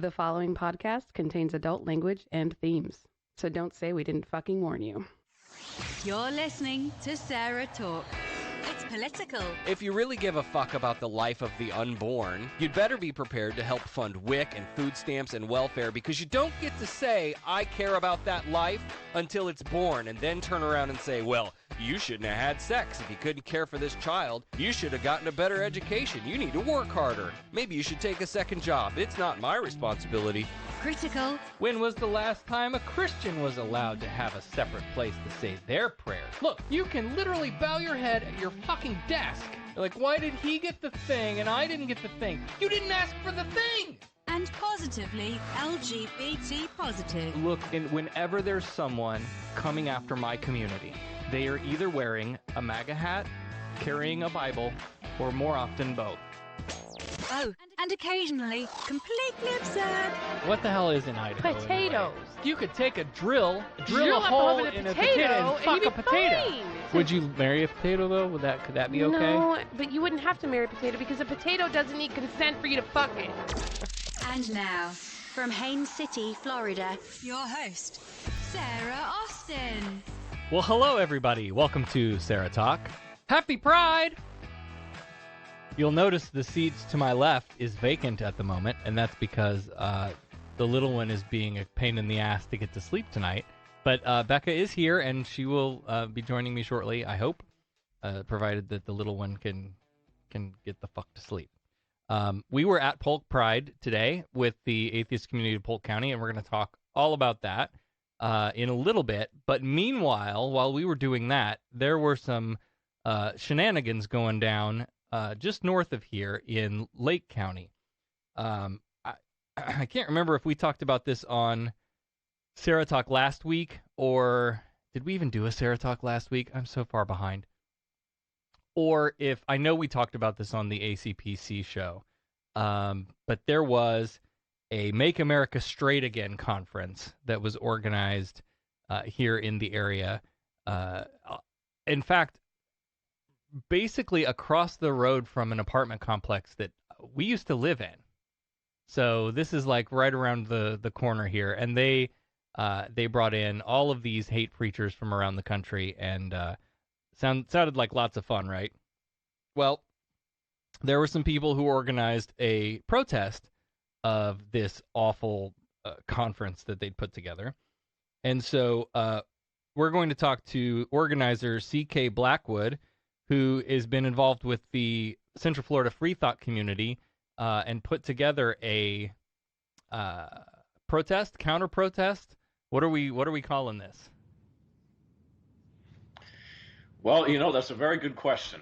The following podcast contains adult language and themes, so don't say we didn't fucking warn you. You're listening to SarahTalk. It's political. If you really give a fuck about the life of the unborn, you'd better be prepared to help fund WIC and food stamps and welfare, because you don't get to say, I care about that life until it's born, and then turn around and say, well, you shouldn't have had sex if you couldn't care for this child. You should have gotten a better education. You need to work harder. Maybe you should take a second job. It's not my responsibility. Critical. When was the last time a Christian was allowed to have a separate place to say their prayers? Look, you can literally bow your head at your fucking desk. You're like, why did he get the thing and I didn't get the thing? You didn't ask for the thing! And positively LGBT positive. Look, and whenever there's someone coming after my community, they are either wearing a MAGA hat, carrying a Bible, or more often both. Oh, and occasionally completely absurd. What the hell is in Idaho? Potatoes. Anyway? You could take a drill a Drill up hole above in a a potato and and fuck you'd a be potato. fine. Would you marry a potato though? Could that be okay? No, but you wouldn't have to marry a potato because a potato doesn't need consent for you to fuck it. And now, from Haines City, Florida, your host, Sarah Austin. Well, hello everybody. Welcome to SarahTalk. Happy Pride! You'll notice the seats to my left is vacant at the moment, and that's because the little one is being a pain in the ass to get to sleep tonight. But Becca is here, and she will be joining me shortly, I hope, provided that the little one can get the fuck to sleep. We were at Polk Pride today with the Atheist community of Polk County, and we're going to talk all about that in a little bit. But meanwhile, while we were doing that, there were some shenanigans going down just north of here in Lake County. I can't remember if we talked about this on SarahTalk last week, or did we even do a SarahTalk last week? I'm so far behind. Or if, I know we talked about this on the ACPC show, but there was a Make America Straight Again conference that was organized here in the area. In fact, basically across the road from an apartment complex that we used to live in. So this is like right around the corner here, and they brought in all of these hate preachers from around the country, and sounded like lots of fun, right? Well, there were some people who organized a protest of this awful conference that they'd put together, and so we're going to talk to organizer C.K. Blackwood, who has been involved with the Central Florida Free Thought community and put together a counter-protest. What are we calling this? Well, that's a very good question.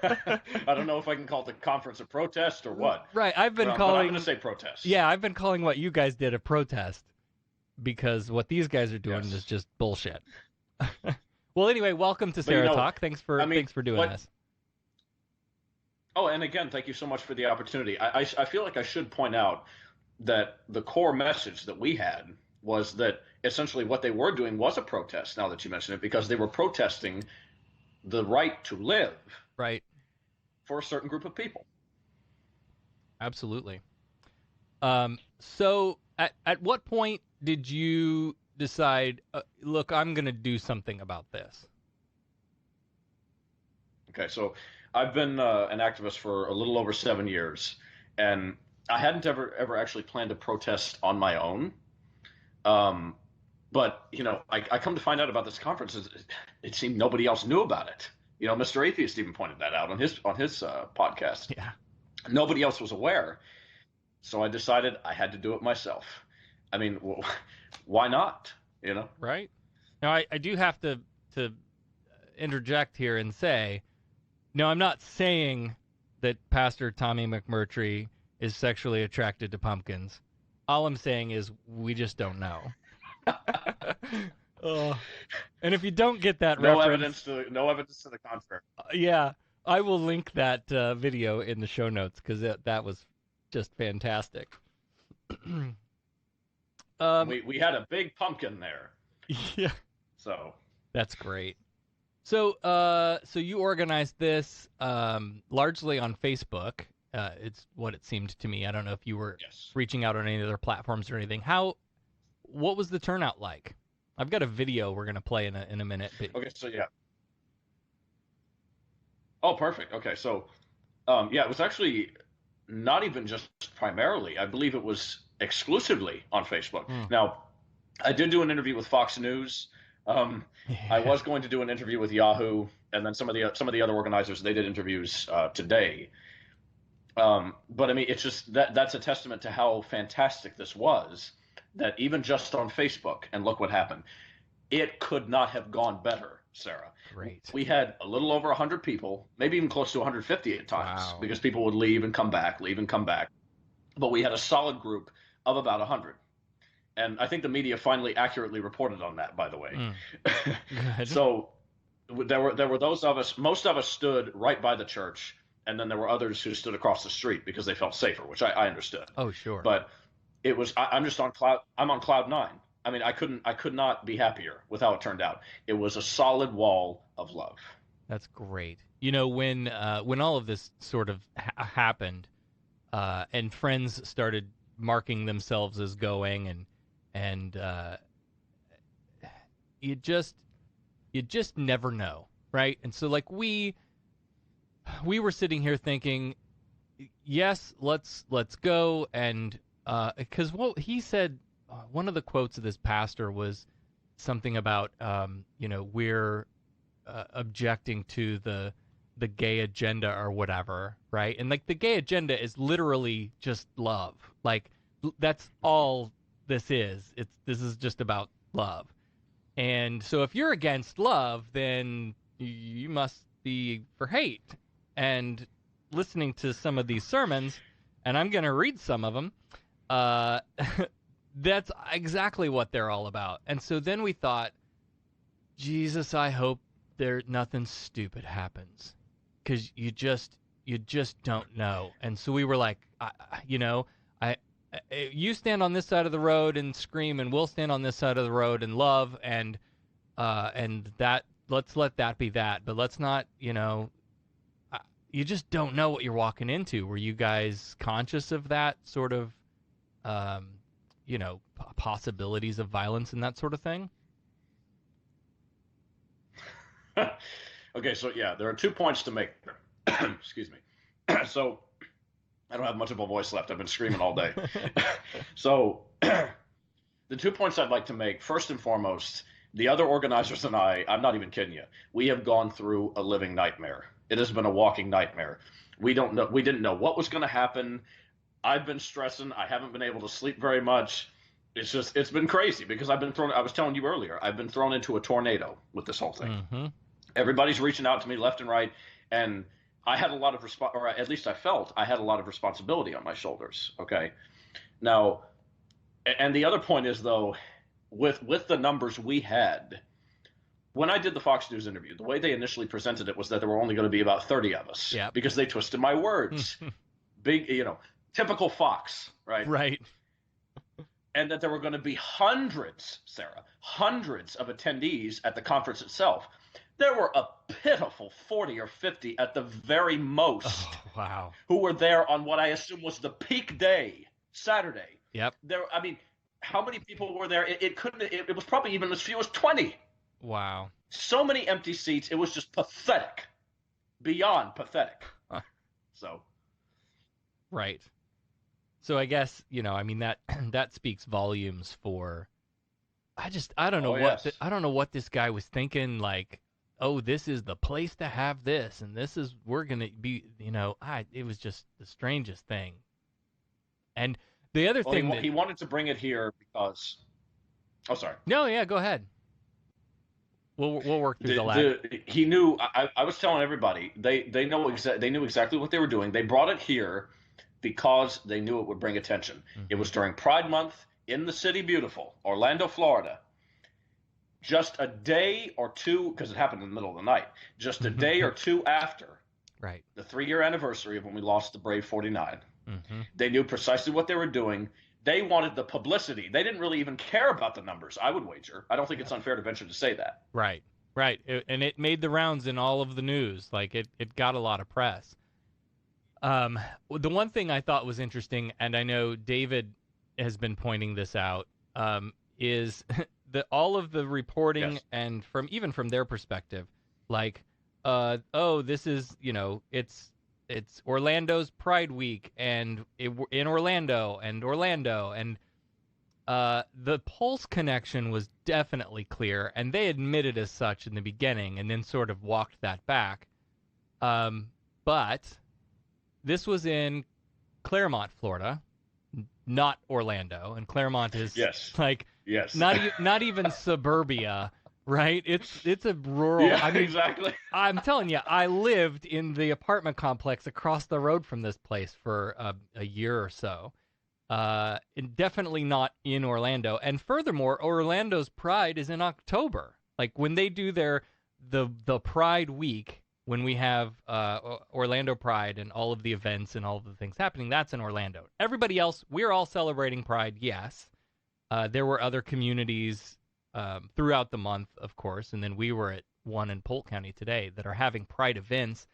I don't know if I can call it the conference a protest or what. Right, I'm going to say protest. Yeah, I've been calling what you guys did a protest, because what these guys are doing is just bullshit. Well, anyway, welcome to SarahTalk. Thanks for doing this. Oh, and again, thank you so much for the opportunity. I feel like I should point out that the core message that we had was that essentially what they were doing was a protest, now that you mention it, because they were protesting the right to live, right, for a certain group of people. Absolutely. So at what point did you decide, look, I'm going to do something about this? Okay, so I've been an activist for a little over 7 years, and I hadn't ever actually planned to protest on my own. But, I come to find out about this conference. It seemed nobody else knew about it. Mr. Atheist even pointed that out on his podcast. Yeah. Nobody else was aware. So I decided I had to do it myself. I mean, why not? Right. Now, I do have to interject here and say, no, I'm not saying that Pastor Tommy McMurtry is sexually attracted to pumpkins. All I'm saying is we just don't know. And if you don't get that no reference... No evidence to the contrary. Yeah, I will link that video in the show notes, because that was just fantastic. We had a big pumpkin there. Yeah. So that's great. So you organized this largely on Facebook, It's what it seemed to me. I don't know if you were Yes. reaching out on any other platforms or anything. What was the turnout like? I've got a video we're gonna play in a minute. But... Okay, so yeah. Oh, perfect. Okay, so yeah, it was actually not even just primarily. I believe it was exclusively on Facebook. Now, I did do an interview with Fox News. I was going to do an interview with Yahoo, and then some of the other organizers, they did interviews today. But I mean, it's just that's a testament to how fantastic this was. That even just on Facebook, and look what happened. It could not have gone better, Sarah. Great. We had a little over 100 people, maybe even close to 150 at times, Wow. because people would leave and come back. But we had a solid group of about 100. And I think the media finally accurately reported on that, by the way. Good. So there were those of us, most of us stood right by the church, and then there were others who stood across the street because they felt safer, which I understood. Oh, sure. But it was I'm on cloud nine. I mean, I could not be happier with how it turned out. It was a solid wall of love. That's great. You know, when all of this sort of happened, and friends started marking themselves as going, and you just never know, right? And so like we were sitting here thinking, yes, let's go, and because what he said, one of the quotes of this pastor was something about we're objecting to the gay agenda or whatever, right? And like the gay agenda is literally just love. Like that's all this is. This is just about love. And so if you're against love, then you must be for hate. And listening to some of these sermons, and I'm going to read some of them, that's exactly what they're all about. And so then we thought, Jesus, I hope nothing stupid happens, because you just don't know. And so we were like, you stand on this side of the road and scream, and we'll stand on this side of the road and love, and that, let's let that be that. But let's not, you just don't know what you're walking into. Were you guys conscious of that sort of, possibilities of violence and that sort of thing? Okay, so yeah, there are 2 points to make. Excuse me. So I don't have much of a voice left. I've been screaming all day. So the 2 points I'd like to make, first and foremost, the other organizers and I'm not even kidding you, we have gone through a living nightmare. It has been a walking nightmare. We didn't know what was going to happen. I've been stressing. I haven't been able to sleep very much. It's been crazy because I was telling you earlier, I've been thrown into a tornado with this whole thing. Mm-hmm. Everybody's reaching out to me left and right, and I had a lot of or at least I felt I had a lot of responsibility on my shoulders. Okay. Now, and the other point is, though, with the numbers we had, when I did the Fox News interview, the way they initially presented it was that there were only going to be about 30 of us. Yep. Because they twisted my words. Big, typical Fox, right? Right. And that there were going to be hundreds, Sarah, hundreds of attendees at the conference itself. There were a pitiful 40 or 50 at the very most. Oh, wow. Who were there on what I assume was the peak day, Saturday. Yep. I mean, how many people were there? It was probably even as few as 20. Wow. So many empty seats. It was just pathetic. Beyond pathetic. So. Right. So I guess, that speaks volumes for, I don't know I don't know what this guy was thinking, like, oh, this is the place to have this, and we're going to be, it was just the strangest thing. And the other thing he wanted to bring it here because, oh, sorry. No, yeah, go ahead. We'll work through the lag. He knew, I was telling everybody, they knew exactly what they were doing. They brought it here because they knew it would bring attention. Mm-hmm. It was during Pride Month in the city beautiful, Orlando, Florida. Just a day or two, because it happened in the middle of the night, just a day or two after right, the 3-year anniversary of when we lost the Brave 49. Mm-hmm. They knew precisely what they were doing. They wanted the publicity. They didn't really even care about the numbers, I would wager. I don't think it's unfair to venture to say that. Right. And it made the rounds in all of the news. Like, it got a lot of press. The one thing I thought was interesting, and I know David has been pointing this out, is all of the reporting Yes. and even from their perspective, like, this is, it's Orlando's Pride Week and in Orlando, and the Pulse connection was definitely clear, and they admitted as such in the beginning, and then sort of walked that back. But this was in Clermont, Florida, not Orlando, and Clermont is not even suburbia, right? It's a rural. Yeah, I mean, exactly. I'm telling you, I lived in the apartment complex across the road from this place for a year or so. And definitely not in Orlando. And furthermore, Orlando's Pride is in October. Like when they do the Pride Week, when we have Orlando Pride and all of the events and all of the things happening, that's in Orlando. Everybody else, we're all celebrating Pride, yes. There were other communities throughout the month, of course, and then we were at one in Polk County today that are having Pride events,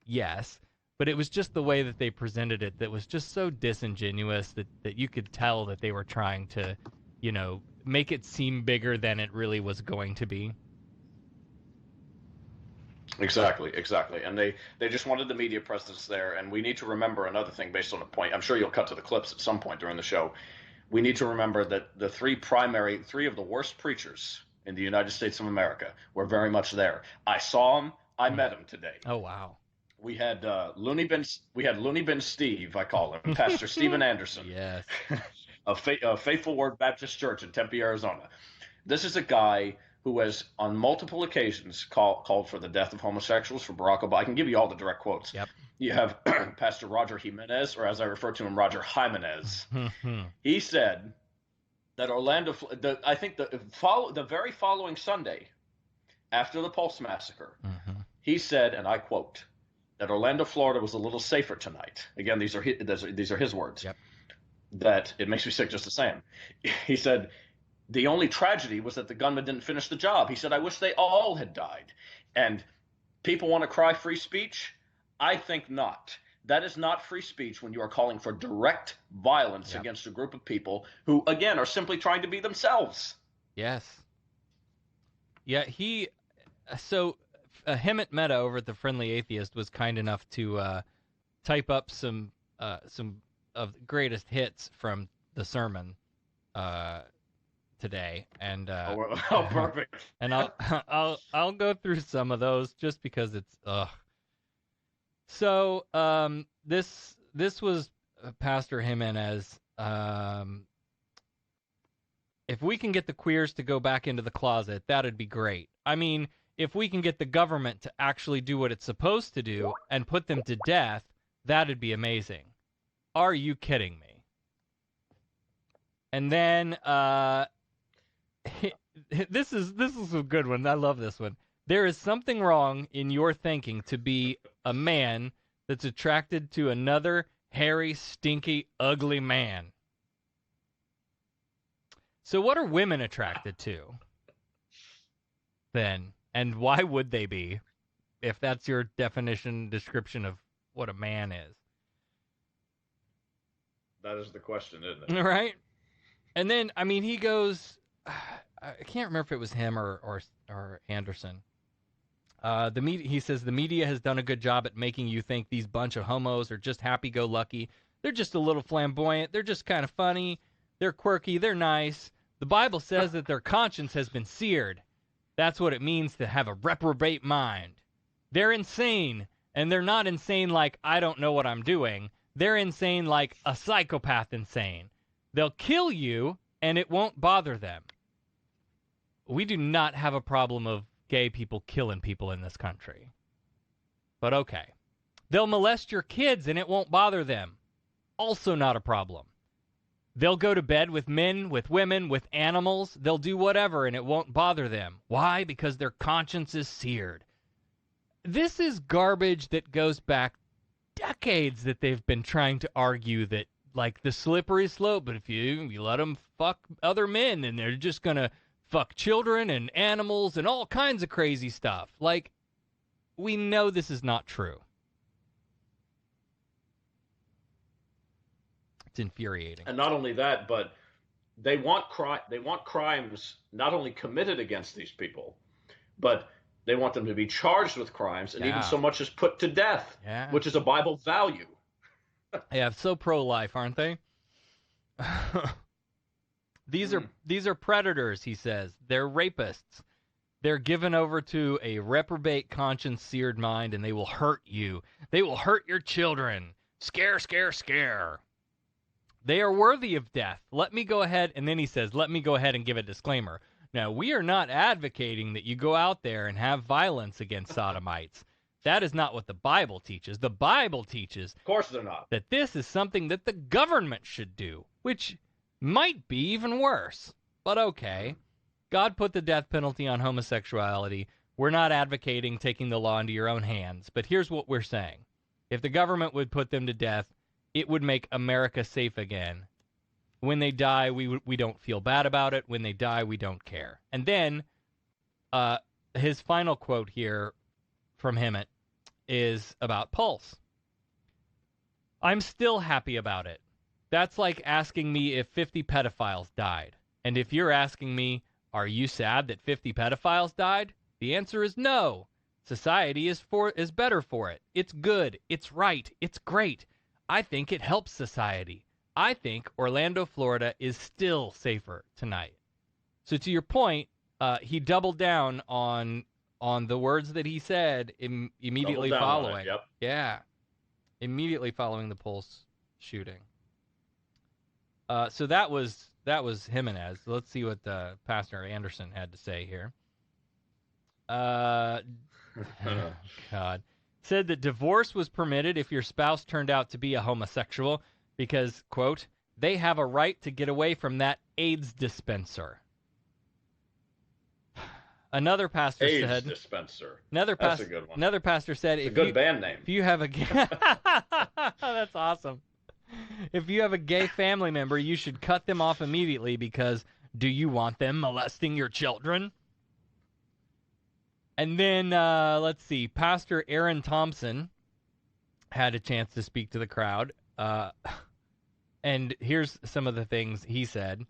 yes. But it was just the way that they presented it that was just so disingenuous that you could tell that they were trying to, make it seem bigger than it really was going to be. Exactly. And they just wanted the media presence there. And we need to remember another thing based on the point. I'm sure you'll cut to the clips at some point during the show. We need to remember that the three of the worst preachers in the United States of America were very much there. I saw them. I met them today. Oh, wow. We had Looney Bin Steve, I call him, Pastor Stephen Anderson. Yes. of Faithful Word Baptist Church in Tempe, Arizona. This is a guy who has on multiple occasions called for the death of homosexuals, for Barack Obama. I can give you all the direct quotes. Yep. You have Pastor Roger Jimenez, or as I refer to him, Roger Jimenez. He said that Orlando, I think the very following Sunday, after the Pulse massacre, he said, and I quote, that Orlando, Florida was a little safer tonight. Again, these are his words. Yep. That it makes me sick just the same. He said, the only tragedy was that the gunman didn't finish the job. He said, I wish they all had died. And people want to cry free speech? I think not. That is not free speech when you are calling for direct violence against a group of people who, again, are simply trying to be themselves. Yes. Yeah, Hemet Meta over at the Friendly Atheist was kind enough to type up some of the greatest hits from the sermon today, and perfect. And I'll go through some of those just because it's So this was Pastor Jimenez. If we can get the queers to go back into the closet, that'd be great. I mean, if we can get the government to actually do what it's supposed to do and put them to death, that'd be amazing. Are you kidding me? And then this is a good one. I love this one. There is something wrong in your thinking to be a man that's attracted to another hairy, stinky, ugly man. So what are women attracted to then? And why would they be, if that's your description of what a man is? That is the question, isn't it? Right? And then, I mean, he goes, I can't remember if it was him or Anderson. He says the media has done a good job at making you think these bunch of homos are just happy-go-lucky. They're just a little flamboyant. They're just kind of funny. They're quirky. They're nice. The Bible says that their conscience has been seared. That's what it means to have a reprobate mind. They're insane, and they're not insane like, I don't know what I'm doing. They're insane like a psychopath insane. They'll kill you, and it won't bother them. We do not have a problem of gay people killing people in this country. But okay. They'll molest your kids, and it won't bother them. Also not a problem. They'll go to bed with men, with women, with animals. They'll do whatever, and it won't bother them. Why? Because their conscience is seared. This is garbage that goes back decades that they've been trying to argue that, like, the slippery slope, but if you let them fuck other men, then they're just going to fuck children and animals and all kinds of crazy stuff. Like, we know this is not true. It's infuriating. And not only that, but they want crimes not only committed against these people, but they want them to be charged with crimes and even so much as put to death, which is a Bible value. Yeah, so pro-life, aren't they? These are predators, he says. They're rapists. They're given over to a reprobate conscience-seared mind, and they will hurt you. They will hurt your children. Scare, scare, scare. They are worthy of death. Let me go ahead, and then he says, let me go ahead and give a disclaimer. Now, we are not advocating that you go out there and have violence against sodomites. That is not what the Bible teaches. The Bible teaches, of course they're not, that this is something that the government should do, which might be even worse. But okay, God put the death penalty on homosexuality. We're not advocating taking the law into your own hands. But here's what we're saying. If the government would put them to death, it would make America safe again. When they die, we don't feel bad about it. When they die, we don't care. And then his final quote here from Hemmett is about Pulse. I'm still happy about it. That's like asking me if 50 pedophiles died. And if you're asking me, are you sad that 50 pedophiles died? The answer is no. Society is better for it. It's good. It's right. It's great. I think it helps society. I think Orlando, Florida is still safer tonight. So to your point, he doubled down on the words that he said immediately following. Yep. Yeah. Immediately following the Pulse shooting. So that was Jimenez. Let's see what Pastor Anderson had to say here. God. Said that divorce was permitted if your spouse turned out to be a homosexual because, quote, they have a right to get away from that AIDS dispenser. Another pastor AIDS said... dispenser. That's a good one. Another pastor said... It's a good band name. If you have a... That's awesome. If you have a gay family member, you should cut them off immediately because do you want them molesting your children? And then, let's see, Pastor Aaron Thompson had a chance to speak to the crowd. And here's some of the things he said.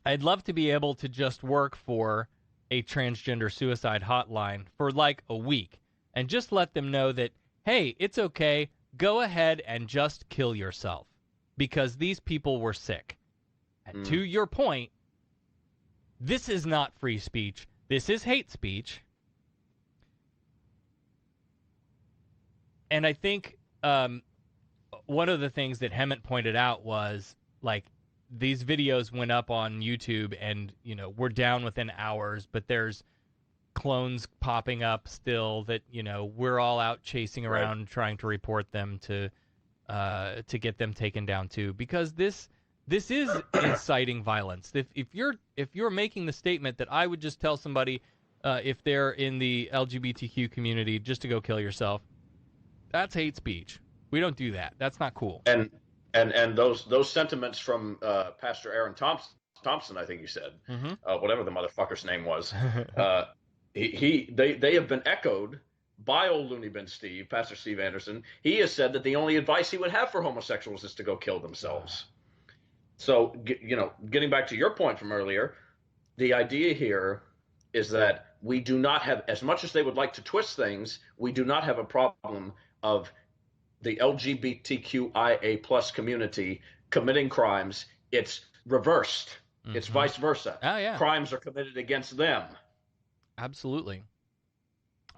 I'd love to be able to just work for a transgender suicide hotline for like a week and just let them know that, hey, it's okay. Go ahead and just kill yourself because these people were sick. And to your point, this is not free speech. This is hate speech. And I think one of the things that Hemmett pointed out was, like, these videos went up on YouTube and, you know, we're down within hours, but there's clones popping up still that, you know, we're all out chasing around trying to report them to get them taken down too, because this is inciting violence. If you're making the statement that I would just tell somebody if they're in the LGBTQ community just to go kill yourself, that's hate speech. We don't do that. That's not cool. And those sentiments from Pastor Aaron Thompson, I think you said, whatever the motherfucker's name was, they have been echoed by old Looney Bin Steve, Pastor Steve Anderson. He has said that the only advice he would have for homosexuals is to go kill themselves. So, you know, getting back to your point from earlier, the idea here is that we do not have, as much as they would like to twist things, we do not have a problem of the LGBTQIA plus community committing crimes. It's reversed. It's vice versa. Oh, yeah. Crimes are committed against them. Absolutely.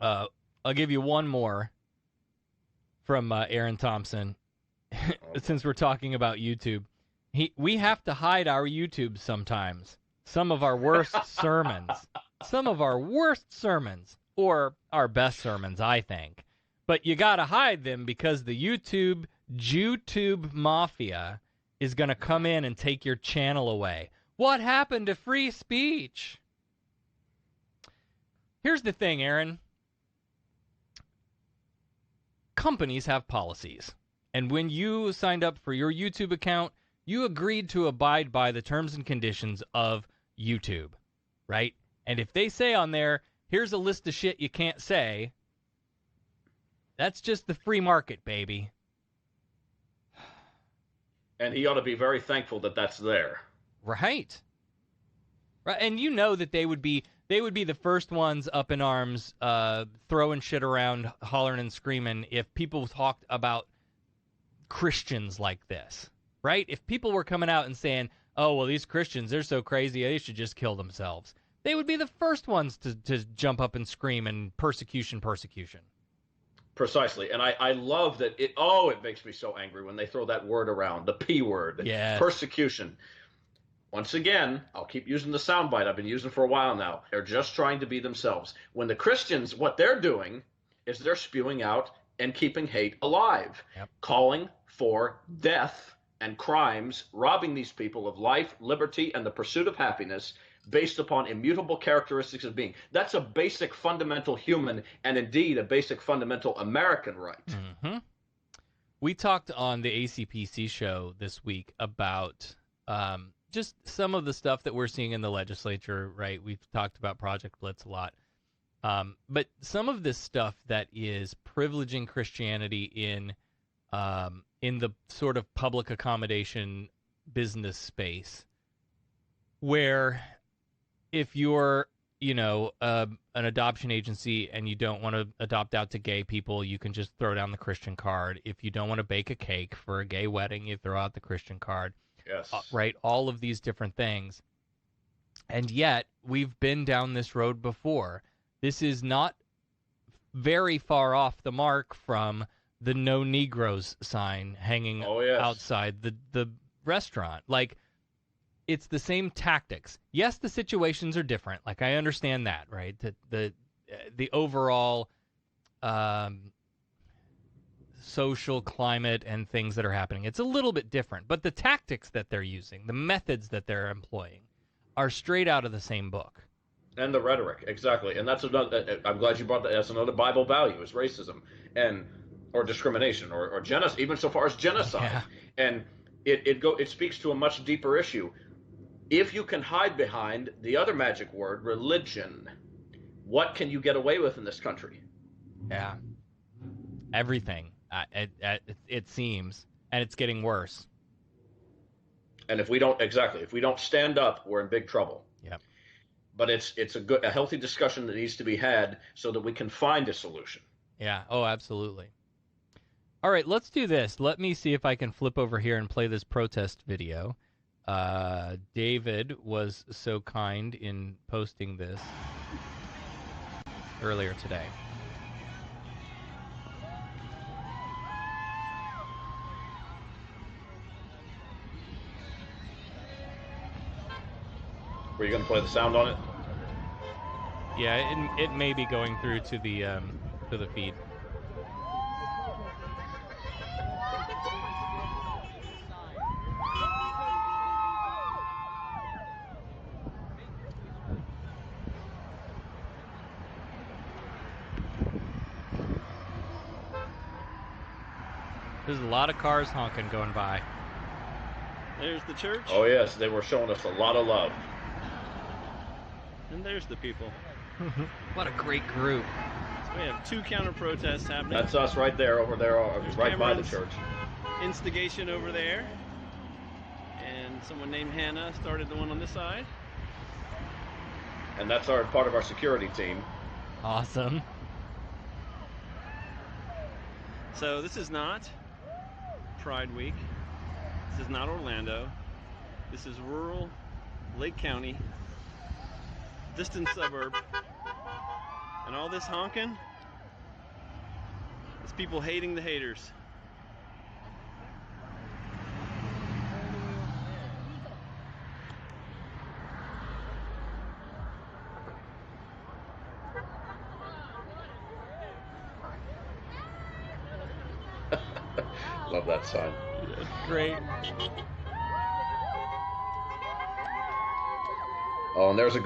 I'll give you one more from Aaron Thompson. Since we're talking about YouTube. We have to hide our YouTube sometimes. Some of our worst sermons. Some of our worst sermons. Or our best sermons, I think. But you got to hide them because the YouTube mafia is going to come in and take your channel away. What happened to free speech? Here's the thing, Aaron. Companies have policies. And when you signed up for your YouTube account, you agreed to abide by the terms and conditions of YouTube, right? And if they say on there, here's a list of shit you can't say, that's just the free market, baby. And he ought to be very thankful that that's there. Right. Right, and you know that they would be the first ones up in arms, throwing shit around, hollering and screaming if people talked about Christians like this, right? If people were coming out and saying, "Oh, well, these Christians, they're so crazy, they should just kill themselves," they would be the first ones to jump up and scream and persecution. Precisely. And I love that it makes me so angry when they throw that word around, the P word, Yes. Persecution. Once again, I'll keep using the soundbite I've been using for a while now. They're just trying to be themselves. When the Christians, what they're doing is they're spewing out and keeping hate alive, calling for death and crimes, robbing these people of life, liberty, and the pursuit of happiness based upon immutable characteristics of being. That's a basic fundamental human and indeed a basic fundamental American right. Mm-hmm. We talked on the ACPC show this week about just some of the stuff that we're seeing in the legislature, right? We've talked about Project Blitz a lot. But some of this stuff that is privileging Christianity in the sort of public accommodation business space, where if you're, an adoption agency and you don't want to adopt out to gay people, you can just throw down the Christian card. If you don't want to bake a cake for a gay wedding, you throw out the Christian card. Yes. Right? All of these different things. And yet, we've been down this road before. This is not very far off the mark from the No Negroes sign hanging outside the restaurant. Like, it's the same tactics. Yes, the situations are different. Like, I understand that, right? The overall social climate and things that are happening, it's a little bit different. But the tactics that they're using, the methods that they're employing, are straight out of the same book. And the rhetoric, exactly. And that's another. I'm glad you brought that. That's another Bible value, is racism or discrimination or genocide, even so far as genocide. Yeah. And it speaks to a much deeper issue. If you can hide behind the other magic word, religion, what can you get away with in this country? Yeah. Everything. It seems, and it's getting worse. And if we don't stand up, we're in big trouble. Yep. But it's a healthy discussion that needs to be had so that we can find a solution. Yeah. Oh, absolutely. All right, let's do this. Let me see if I can flip over here and play this protest video. David was so kind in posting this earlier today. Were you going to play the sound on it? Yeah, it may be going through to the feed. There's a lot of cars honking going by. There's the church. Oh, yes. They were showing us a lot of love. And there's the people. What a great group. So we have 2 counter-protests happening. That's us right there, over there, right by the church. Instigation over there. And someone named Hannah started the one on this side. And that's part of our security team. Awesome. So this is not Pride Week. This is not Orlando. This is rural Lake County, distant suburb. And all this honking is people hating the haters. Love that sign. Great. Oh, and there's a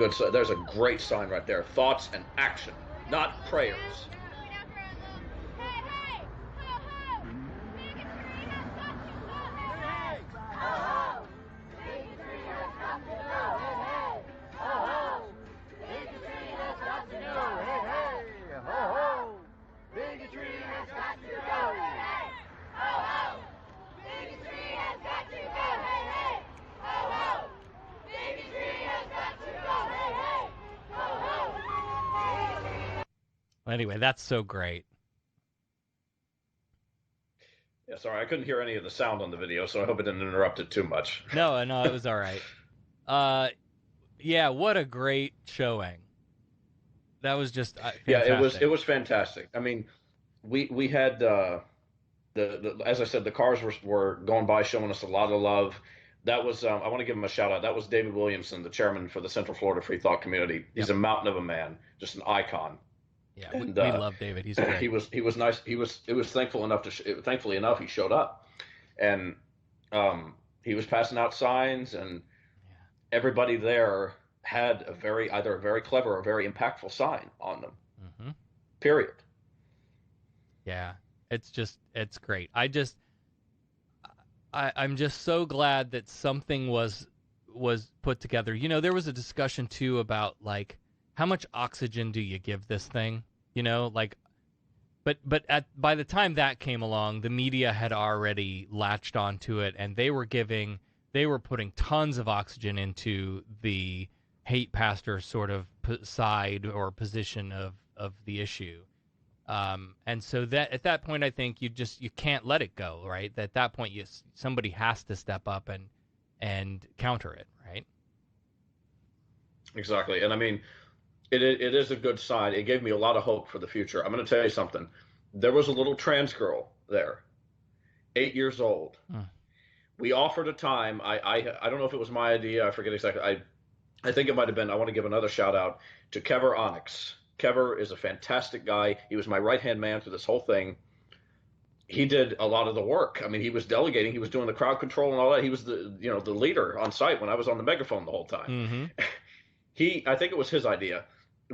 great sign right there. Thoughts and action, not prayers. Anyway, that's so great. Yeah, sorry, I couldn't hear any of the sound on the video, so I hope it didn't interrupt it too much. No, it was all right. Yeah, what a great showing. That was just fantastic. Yeah, it was fantastic. I mean, we had the as I said, the cars were going by showing us a lot of love. That was I want to give him a shout out. That was David Williamson, the chairman for the Central Florida Free Thought Community. He's a mountain of a man, just an icon. Yeah, and, we love David. He's great. He was nice. It was thankfully enough he showed up, and he was passing out signs, and everybody there had either a very clever or very impactful sign on them. Mm-hmm. Period. Yeah, it's great. I'm just so glad that something was put together. You know, there was a discussion too about like how much oxygen do you give this thing? You know, like, but by the time that came along, the media had already latched onto it, and they were putting tons of oxygen into the hate pastor sort of side or position of the issue. And so that at that point, I think you can't let it go, right? At that point, somebody has to step up and counter it, right? Exactly. And I mean, it is a good sign. It gave me a lot of hope for the future. I'm going to tell you something. There was a little trans girl there, 8 years old. We offered a time. I don't know if it was my idea. I forget exactly. I think it might have been. I want to give another shout out to Kever Onyx. Kever is a fantastic guy. He was my right-hand man through this whole thing. He did a lot of the work. I mean, he was delegating. He was doing the crowd control and all that. He was the leader on site when I was on the megaphone the whole time. Mm-hmm. I think it was his idea.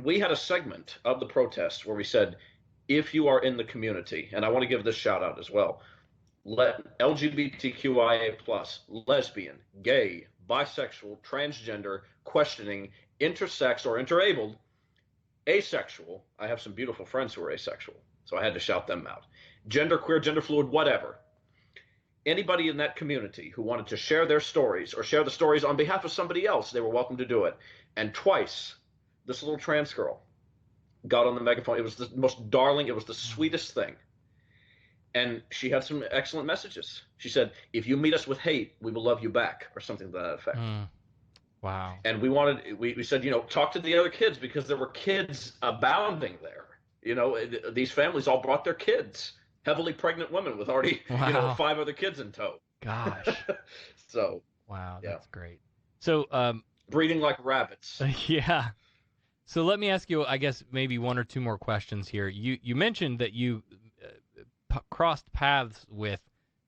We had a segment of the protest where we said, if you are in the community, and I want to give this shout out as well, let LGBTQIA+, lesbian, gay, bisexual, transgender, questioning, intersex or interabled, asexual. I have some beautiful friends who are asexual, so I had to shout them out. Genderqueer, gender fluid, whatever. Anybody in that community who wanted to share their stories or share the stories on behalf of somebody else, they were welcome to do it. And twice, this little trans girl got on the megaphone. It was the most darling, it was the sweetest thing. And she had some excellent messages. She said, if you meet us with hate, we will love you back, or something to that effect. Wow. And we said, talk to the other kids, because there were kids abounding there. These families all brought their kids, heavily pregnant women with already, 5 other kids in tow. Gosh. So. Wow, that's great. So, breeding like rabbits. Yeah. So let me ask you, I guess, maybe one or two more questions here. You mentioned that you crossed paths with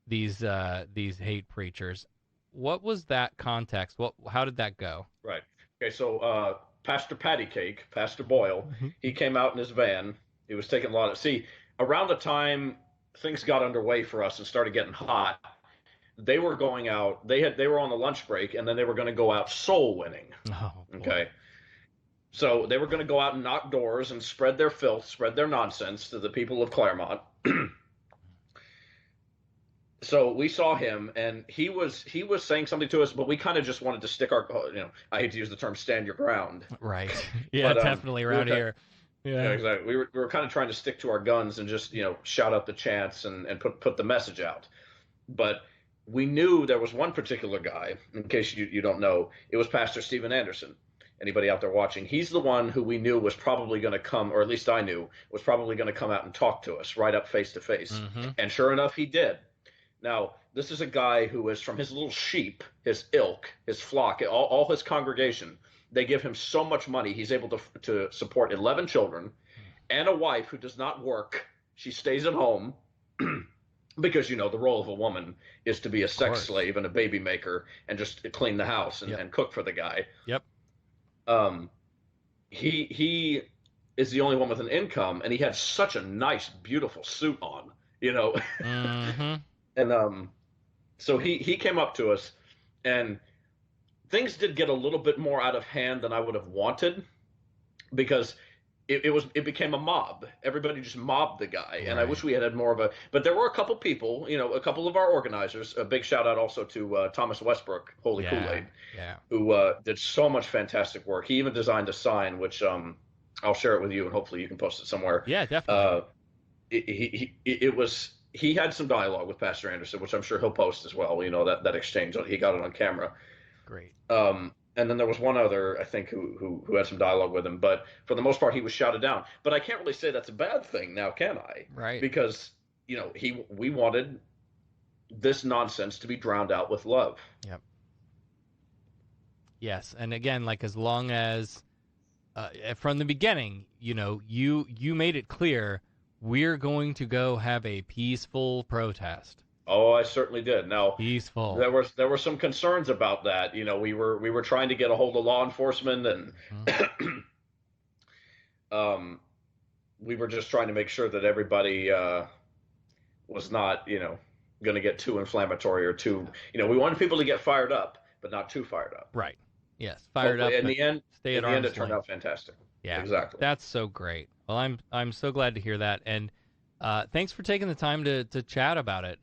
these hate preachers. What was that context? How did that go? Right. Okay. So Pastor Patty Cake, Pastor Boyle, he came out in his van. He was taking a lot of. See, around the time things got underway for us and started getting hot, they were going out. They were on the lunch break, and then they were going to go out soul winning. Oh, okay. So they were going to go out and knock doors and spread their filth, spread their nonsense to the people of Clermont. So we saw him, and he was saying something to us, but we kind of just wanted to stick our, I hate to use the term "stand your ground." Right. Yeah, but, definitely around here. Yeah, exactly. We were kind of trying to stick to our guns and just shout out the chants and put the message out. But we knew there was one particular guy. In case you don't know, it was Pastor Stephen Anderson. Anybody out there watching? He's the one who we knew was probably going to come, or at least I knew was probably going to come out and talk to us right up face to face. And sure enough, he did. Now, this is a guy who is from his little sheep, his ilk, his flock, all his congregation. They give him so much money. He's able to support 11 children and a wife who does not work. She stays at home because, the role of a woman is to be a sex slave and a baby maker and just clean the house and cook for the guy. Yep. He is the only one with an income, and he had such a nice, beautiful suit on, And so he came up to us, and things did get a little bit more out of hand than I would have wanted, because it became a mob. Everybody just mobbed the guy, and I wish we had more of a. But there were a couple people, a couple of our organizers. A big shout out also to Thomas Westbrook, Holy Kool-Aid, who did so much fantastic work. He even designed a sign, which I'll share it with you, and hopefully you can post it somewhere. Yeah, definitely. He had some dialogue with Pastor Anderson, which I'm sure he'll post as well. That exchange, he got it on camera. Great. And then there was one other, I think, who had some dialogue with him, but for the most part, he was shouted down. But I can't really say that's a bad thing now, can I? Right. Because we wanted this nonsense to be drowned out with love. Yep. Yes, and again, like as long as from the beginning, you made it clear we're going to go have a peaceful protest. Oh, I certainly did. Now, peaceful. There were some concerns about that. We were trying to get a hold of law enforcement, and we were just trying to make sure that everybody was not, going to get too inflammatory or too, we wanted people to get fired up, but not too fired up. Right. Yes, fired up. In the end, it turned out fantastic. Yeah, exactly. That's so great. Well, I'm so glad to hear that, and thanks for taking the time to chat about it.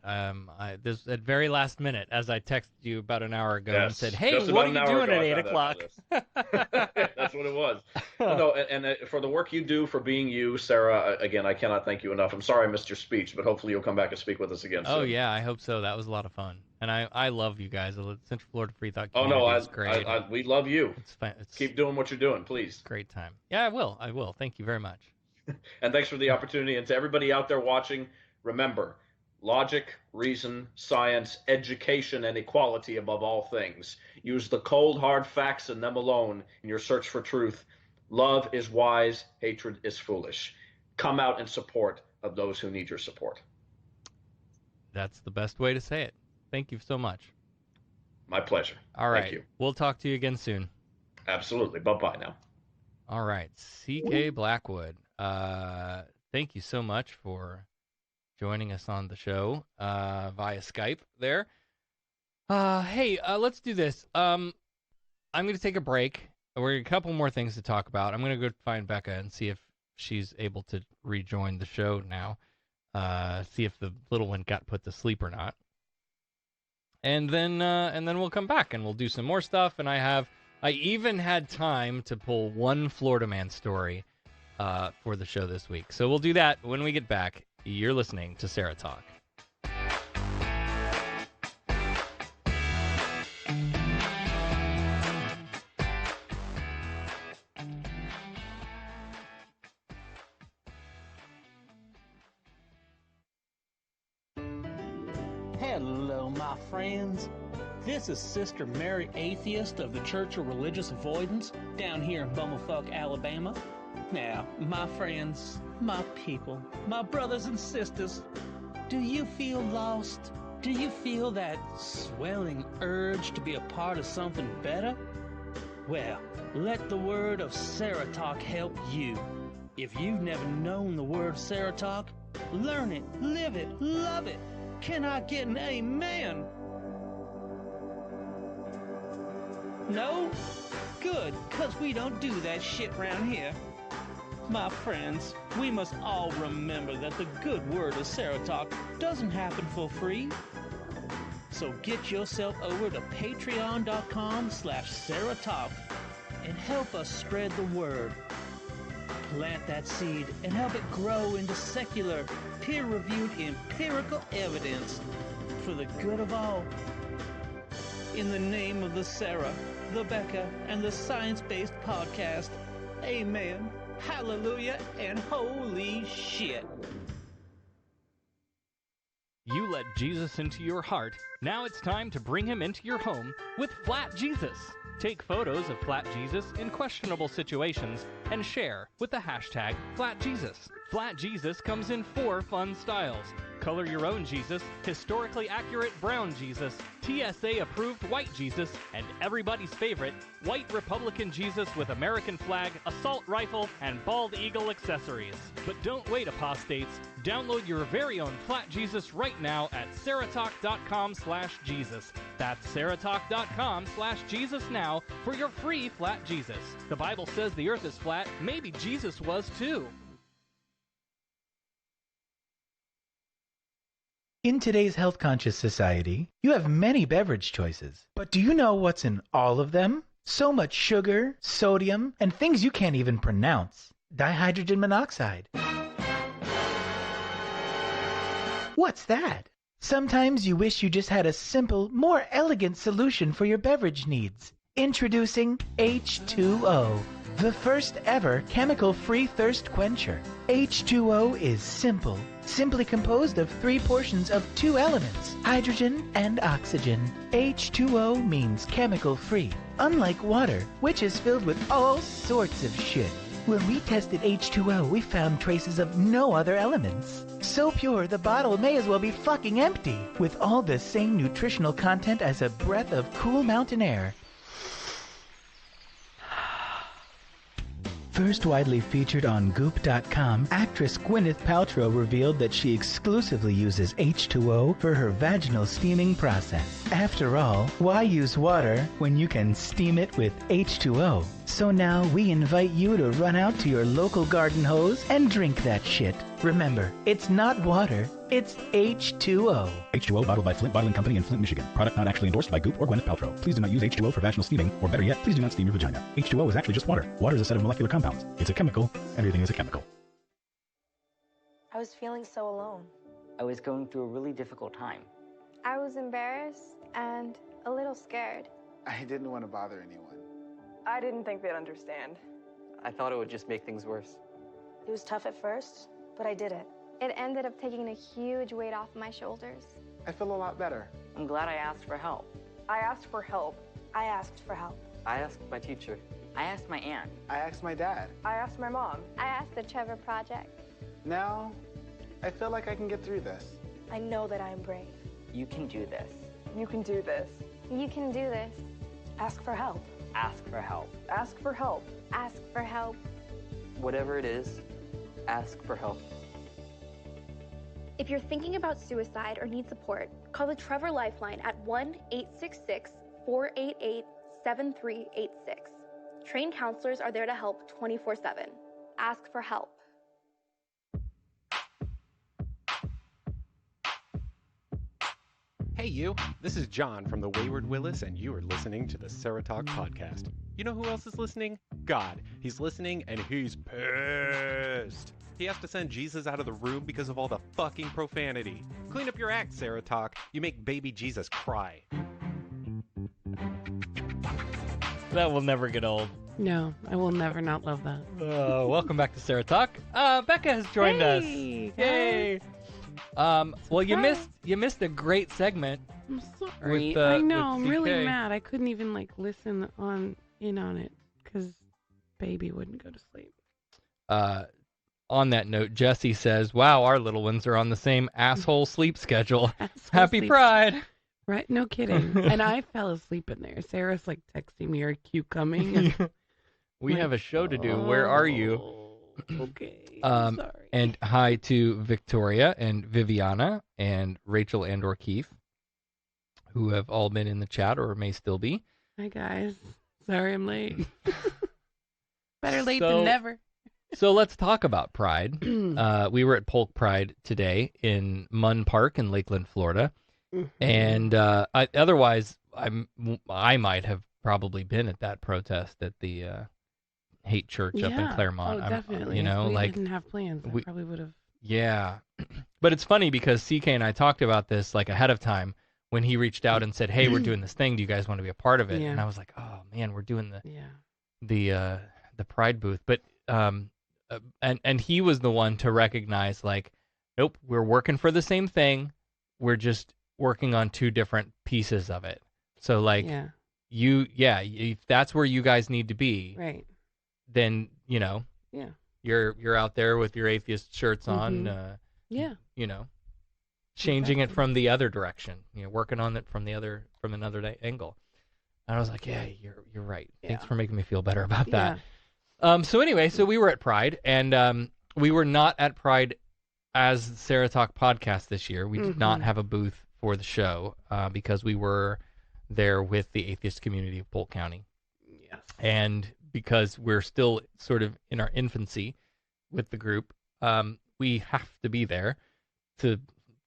This at very last minute, as I texted you about an hour ago and said, "Hey, what are you doing at 8 o'clock?" That's what it was. No, and for the work you do, for being you, Sarah. Again, I cannot thank you enough. I'm sorry I missed your speech, but hopefully you'll come back and speak with us again soon. Oh yeah, I hope so. That was a lot of fun, and I love you guys. The Central Florida Free Thought community is great. We love you. It's fun. Keep doing what you're doing, please. Great time. Yeah, I will. Thank you very much. And thanks for the opportunity. And to everybody out there watching, remember, logic, reason, science, education, and equality above all things. Use the cold, hard facts and them alone in your search for truth. Love is wise, hatred is foolish. Come out in support of those who need your support. That's the best way to say it. Thank you so much. My pleasure. All right. Thank you. We'll talk to you again soon. Absolutely. Bye-bye now. All right. CK Blackwood. Thank you so much for joining us on the show via Skype there. Hey, let's do this. I'm going to take a break. We're a couple more things to talk about. I'm going to go find Becca and see if she's able to rejoin the show now. See if the little one got put to sleep or not. And then we'll come back and we'll do some more stuff. And I even had time to pull one Florida man story for the show this week. So we'll do that when we get back. You're listening to Sarah Talk. Hello, my friends. This is Sister Mary Atheist of the Church of Religious Avoidance down here in Bumblefuck, Alabama. Now, my friends, my people, my brothers and sisters, do you feel lost? Do you feel that swelling urge to be a part of something better? Well, let the word of SarahTalk help you. If you've never known the word SarahTalk, learn it, live it, love it. Can I get an amen? No? Good, 'cause we don't do that shit round here. My friends, we must all remember that the good word of SarahTalk doesn't happen for free. So get yourself over to patreon.com/SarahTalk and help us spread the word. Plant that seed and help it grow into secular, peer-reviewed empirical evidence for the good of all. In the name of the Sarah, the Becca, and the science-based podcast, amen. Hallelujah and holy shit. You let Jesus into your heart. Now it's time to bring him into your home with Flat Jesus. Take photos of Flat Jesus in questionable situations and share with the hashtag FlatJesus. Flat Jesus comes in 4 fun styles. Color your own Jesus, historically accurate brown Jesus, TSA approved white Jesus, and everybody's favorite, white Republican Jesus with American flag, assault rifle, and bald eagle accessories. But don't wait, apostates. Download your very own Flat Jesus right now at SarahTalk.com/Jesus. That's SarahTalk.com/Jesus now for your free Flat Jesus. The Bible says the earth is flat. Maybe Jesus was too. In today's health-conscious society, you have many beverage choices. But do you know what's in all of them? So much sugar, sodium, and things you can't even pronounce. dihydrogen monoxide. What's that? Sometimes you wish you just had a simple, more elegant solution for your beverage needs. Introducing H2O, the first ever chemical-free thirst quencher. H2O is simple, simply composed of 3 portions of 2 elements, hydrogen and oxygen. H2O means chemical-free, unlike water, which is filled with all sorts of shit. When we tested H2O, we found traces of no other elements. So pure, the bottle may as well be fucking empty, with all the same nutritional content as a breath of cool mountain air. First widely featured on Goop.com, actress Gwyneth Paltrow revealed that she exclusively uses H2O for her vaginal steaming process. After all, why use water when you can steam it with H2O? So now we invite you to run out to your local garden hose and drink that shit. Remember, it's not water, it's H2O. H2O bottled by Flint Bottling Company in Flint, Michigan. Product not actually endorsed by Goop or Gwyneth Paltrow. Please do not use H2O for vaginal steaming, or better yet, please do not steam your vagina. H2O is actually just water. Water is a set of molecular compounds. It's a chemical. Everything is a chemical. I was feeling so alone. I was going through a really difficult time. I was embarrassed and a little scared. I didn't want to bother anyone. I didn't think they'd understand. I thought it would just make things worse. It was tough at first, but I did it. It ended up taking a huge weight off my shoulders. I feel a lot better. I'm glad I asked for help. I asked for help. I asked for help. I asked my teacher. I asked my aunt. I asked my dad. I asked my mom. I asked the Trevor Project. Now, I feel like I can get through this. I know that I am brave. You can do this. You can do this. You can do this. Ask for help. Ask for help. Ask for help. Ask for help. Whatever it is, ask for help. If you're thinking about suicide or need support, call the Trevor Lifeline at 1-866-488-7386. Trained counselors are there to help 24/7. Ask for help. Hey you, this is John from the Wayward Willis, and you are listening to the SarahTalk podcast. You know who else is listening? God. He's listening, and he's pissed. He has to send Jesus out of the room because of all the fucking profanity. Clean up your act, SarahTalk. You make baby Jesus cry. That will never get old. No, I will never not love that. Welcome back to SarahTalk. Becca has joined us. Yay! Well, you missed a great segment. I'm sorry. With, I know. with I'm really CK. mad. I couldn't even listen on it because baby wouldn't go to sleep. On that note, Jesse says, "Wow, our little ones are on the same asshole sleep schedule. Happy sleep. Pride." Right? No kidding. And I fell asleep in there. Sarah's texting me, "Are you coming?" And We have a show to do. Where are you? Okay. I'm sorry. And hi to Victoria and Viviana and Rachel and or Keith, who have all been in the chat or may still be. Hi guys. Sorry I'm late. Better late than never. So let's talk about Pride. We were at Polk Pride today in Munn Park in Lakeland, Florida. Mm-hmm. And otherwise, I might have probably been at that protest at the hate church up in Clermont. Oh, definitely. You know, we didn't have plans. I probably would have. Yeah. But it's funny because CK and I talked about this ahead of time when he reached out and said, "Hey, we're doing this thing. Do you guys want to be a part of it?" Yeah. And I was like, "Oh man, we're doing the Pride booth." But and he was the one to recognize nope, we're working for the same thing. We're just working on two different pieces of it. So if that's where you guys need to be, right? Then you're out there with your atheist shirts on, changing it from the other direction, working on it from another angle. And I was like, yeah, you're right. Yeah. Thanks for making me feel better about that. So anyway, we were at Pride, and we were not at Pride as SarahTalk podcast this year. We did not have a booth for the show because we were there with the atheist community of Polk County. Yes. And because we're still sort of in our infancy with the group, we have to be there to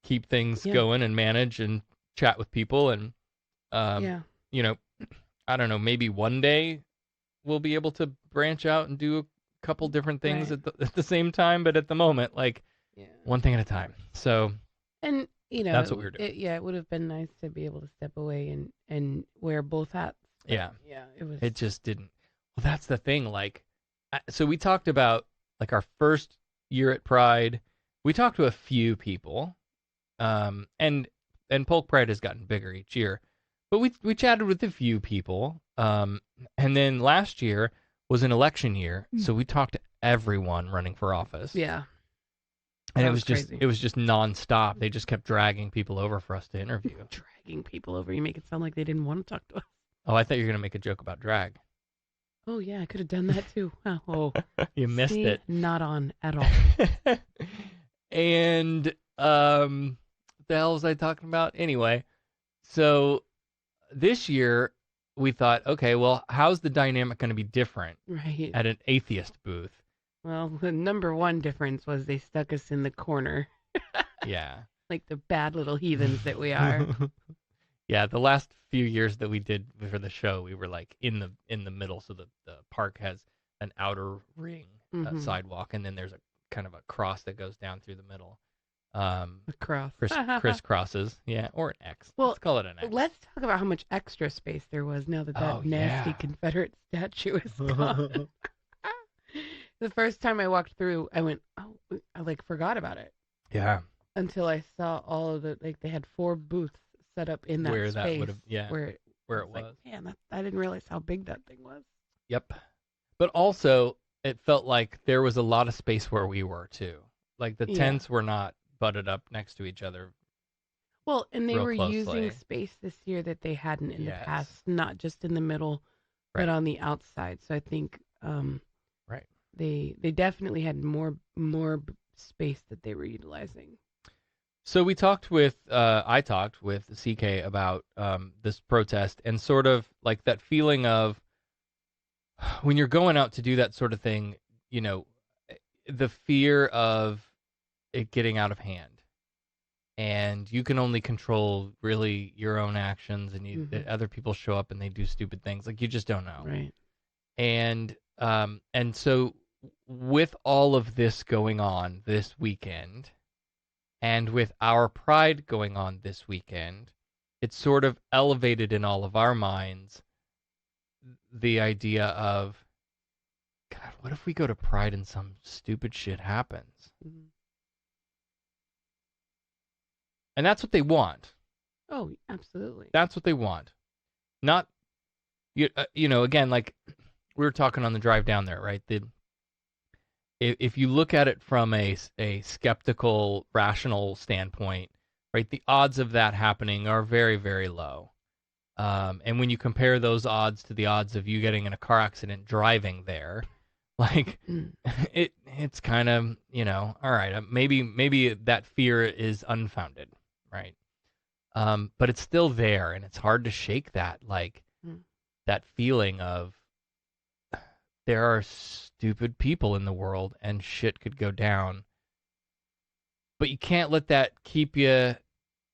keep things going and manage and chat with people. And, I don't know, maybe one day we'll be able to branch out and do couple different things at the same time, but at the moment, like one thing at a time. So, and that's what we were doing. It would have been nice to be able to step away and wear both hats. Yeah, it was. It just didn't. Well, that's the thing. Like, so we talked about like our first year at Pride. We talked to a few people, and Polk Pride has gotten bigger each year. But we chatted with a few people, and then last year was an election year, so we talked to everyone running for office. Yeah, and that it was crazy. just nonstop. They just kept dragging people over for us to interview. Dragging people over, you make it sound like they didn't want to talk to us. Oh, I thought you were gonna make a joke about drag. Oh yeah, I could have done that too. Oh, you missed see, it. Not on at all. And the hell was I talking about? Anyway, so this year we thought, okay, well, how's the dynamic going to be different Right. at an atheist booth? Well, the number one difference was they stuck us in the corner. Yeah. Like the bad little heathens that we are. Yeah, the last few years that we did for the show, we were like in the middle, so the park has an outer ring sidewalk, and then there's a kind of a cross that goes down through the middle. A cross. Crisscrosses, yeah, or an X. Well, let's call it an X. Let's talk about how much extra space there was now that Oh, nasty yeah. Confederate statue is gone. The first time I walked through, I went, oh, I like forgot about it. Yeah. Until I saw all of the, like they had 4 booths set up in that Where space. that would have, yeah, where it was. like, man, I didn't realize how big that thing was. Yep. But also, it felt like there was a lot of space where we were too. Like the tents were not butted up next to each other. Well, and they real were closely. using space this year that they hadn't in Yes. the past, not just in the middle, Right. but on the outside. So I think Right. they definitely had more space that they were utilizing. So we talked with, I talked with CK about this protest and sort of like that feeling of when you're going out to do that sort of thing, you know, the fear of it getting out of hand. And you can only control really your own actions, and that other people show up and they do stupid things. Like you just don't know. Right. And so with all of this going on this weekend, and with our Pride going on this weekend, it's sort of elevated in all of our minds the idea of, God, what if we go to Pride and some stupid shit happens? Mm-hmm. And that's what they want. Oh, absolutely. That's what they want. Not, you know, again, like we were talking on the drive down there, right? If you look at it from a skeptical, rational standpoint, right, the odds of that happening are very, very low. And when you compare those odds to the odds of you getting in a car accident driving there, like it's kind of, you know, all right, maybe that fear is unfounded, right? But it's still there, and it's hard to shake that, like that feeling of there are stupid people in the world and shit could go down. But you can't let that keep you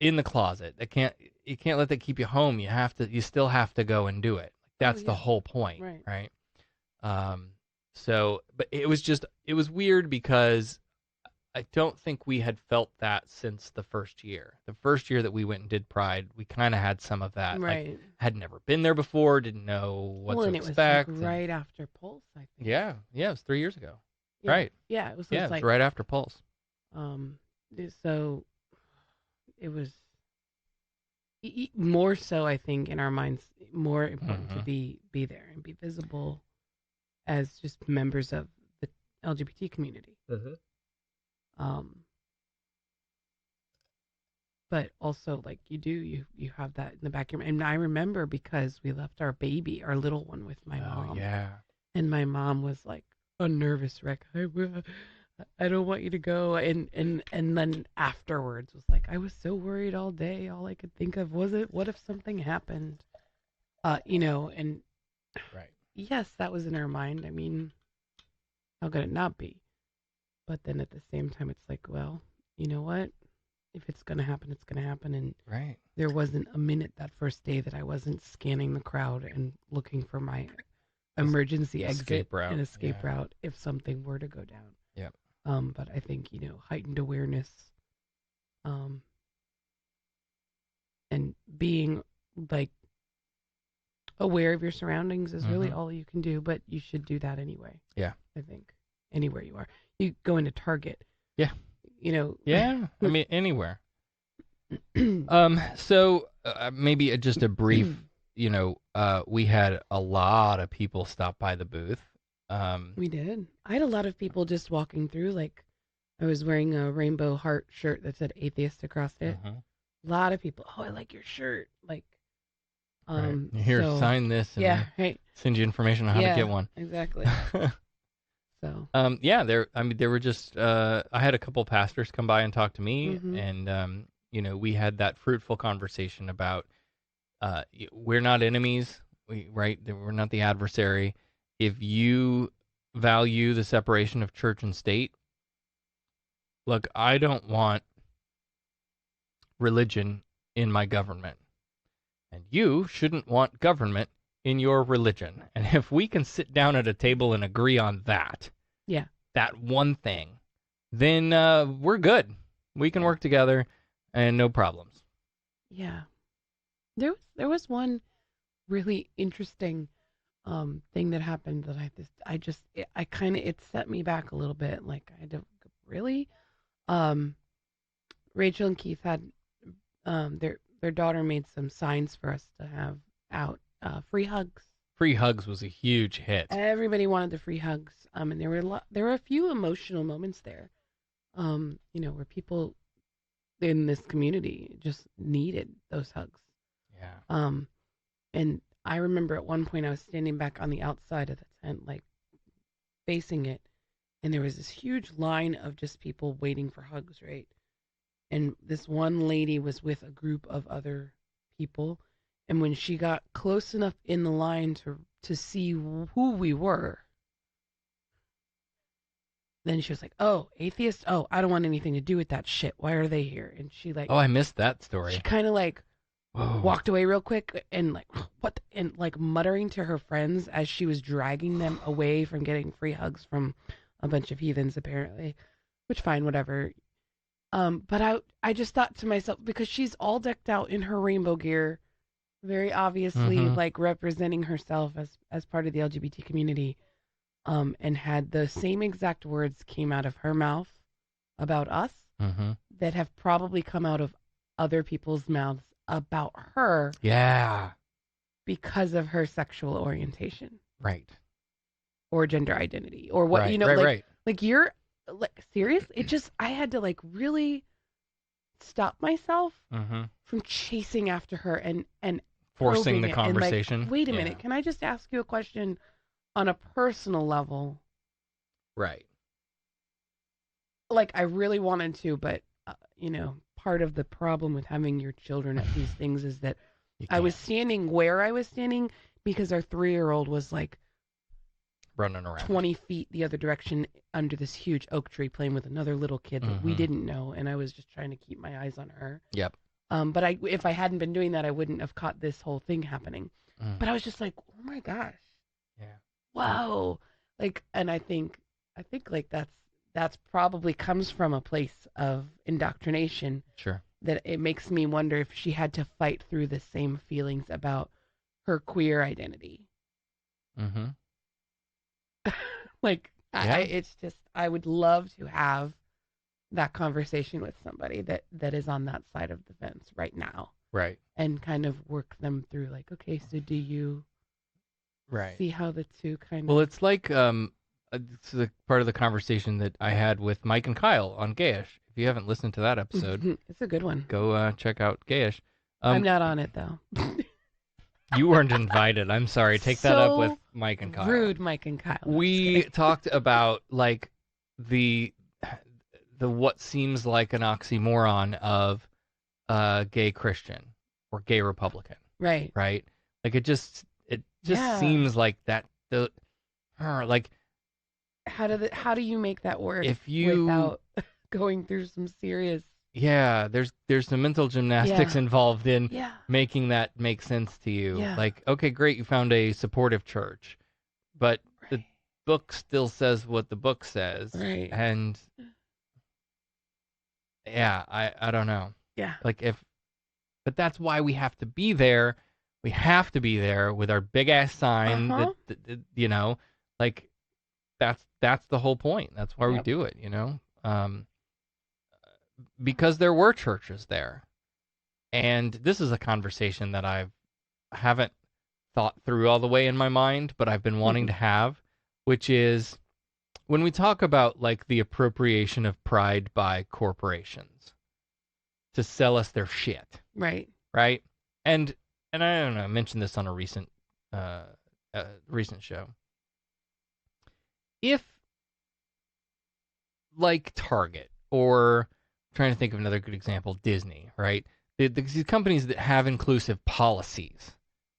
in the closet. You can't let that keep you home. You still have to go and do it. That's the whole point, right? So, but it was weird because I don't think we had felt that since the first year. The first year that we went and did Pride, we kind of had some of that. Right. Like, had never been there before, didn't know what to expect. It was like right after Pulse, I think. Yeah, it was 3 years ago. Yeah. Right. Yeah, it was. Yeah, it was like, right after Pulse. So it was more so, I think, in our minds, more important to be there and be visible as just members of the LGBT community. But also, like, you have that in the back of your mind. And I remember because we left our baby, our little one, with my mom. Yeah. And my mom was like a nervous wreck. I don't want you to go. And then afterwards was like, I was so worried all day. All I could think of was what if something happened? You know, and right. Yes, that was in our mind. I mean, how could it not be? But then at the same time, it's like, well, you know what? If it's going to happen, it's going to happen. And right. There wasn't a minute that first day that I wasn't scanning the crowd and looking for my emergency exit escape route. and escape route if something were to go down. Yeah. But I think, heightened awareness, and being like aware of your surroundings is really all you can do, but you should do that anyway. Yeah. I think anywhere you are. You go into Target. Yeah. Yeah. I mean, anywhere. So maybe just a brief, we had a lot of people stop by the booth. We did. I had a lot of people just walking through, like I was wearing a rainbow heart shirt that said Atheist across it. A lot of people, I like your shirt. Like, right. Here, sign this and send you information on how to get one. Exactly. So. There were just, I had a couple pastors come by and talk to me, and, we had that fruitful conversation about, we're not enemies, right? We're not the adversary. If you value the separation of church and state, look, I don't want religion in my government, and you shouldn't want government in your religion. And if we can sit down at a table and agree on that, that one thing, then we're good. We can work together and no problems. Yeah. There was one really interesting thing that happened that it set me back a little bit. Like, I don't really. Rachel and Keith had their daughter made some signs for us to have out, free hugs. Free hugs was a huge hit. Everybody wanted the free hugs, and there were a few emotional moments there, where people in this community just needed those hugs. Yeah. And I remember at one point I was standing back on the outside of the tent, like facing it, and there was this huge line of just people waiting for hugs, right? And this one lady was with a group of other people, and when she got close enough in the line to see who we were, then she was like, "Oh, atheist? Oh, I don't want anything to do with that shit. Why are they here?" And she Oh, I missed that story. She kind of like Whoa. walked away real quick and like, what? And like muttering to her friends as she was dragging them away from getting free hugs from a bunch of heathens, apparently. Which, fine, whatever. But I just thought to myself, because she's all decked out in her rainbow gear, very obviously like representing herself as part of the LGBT community, and had the same exact words came out of her mouth about us that have probably come out of other people's mouths about her. Yeah. Because of her sexual orientation. Right. Or gender identity. Or what, right. Like, you're, like, serious? It just, I had to, like, really stop myself from chasing after her and forcing the it conversation. And, like, wait a minute, can I just ask you a question on a personal level? Right. Like, I really wanted to, but, part of the problem with having your children at these things is that I was standing where I was standing because our 3-year-old was, like, running around 20 feet the other direction under this huge oak tree playing with another little kid that we didn't know, and I was just trying to keep my eyes on her. Yep. But if I hadn't been doing that, I wouldn't have caught this whole thing happening. But I was just like, oh my gosh. Yeah. Wow. Like, and I think like that's probably comes from a place of indoctrination. Sure. That it makes me wonder if she had to fight through the same feelings about her queer identity. Like, yeah. It's just, I would love to have that conversation with somebody that is on that side of the fence right now. Right. And kind of work them through, like, okay, so do you see how the two kind of... Well, it's like, it's the part of the conversation that I had with Mike and Kyle on Gayish. If you haven't listened to that episode, it's a good one. Go check out Gayish. I'm not on it, though. You weren't invited. I'm sorry. Take that up with Mike and Kyle. Rude, Mike and Kyle. We talked about, like, the what seems like an oxymoron of gay Christian or gay Republican. Right. Right. Like, it just seems like that. Like, how do you make that work if you without going through some serious... Yeah, there's some mental gymnastics involved in Yeah. making that make sense to you. Yeah. Like, okay, great, you found a supportive church. but the book still says what the book says. Right. And yeah, I don't know. Yeah. But that's why we have to be there. We have to be there with our big ass sign that you know, like that's the whole point. That's why we do it, you know? Because there were churches there. And this is a conversation that I haven't thought through all the way in my mind, but I've been wanting to have, which is when we talk about like the appropriation of pride by corporations to sell us their shit. Right. Right? And I don't know, I mentioned this on a recent show. If like Target or I'm trying to think of another good example, Disney, right? These companies that have inclusive policies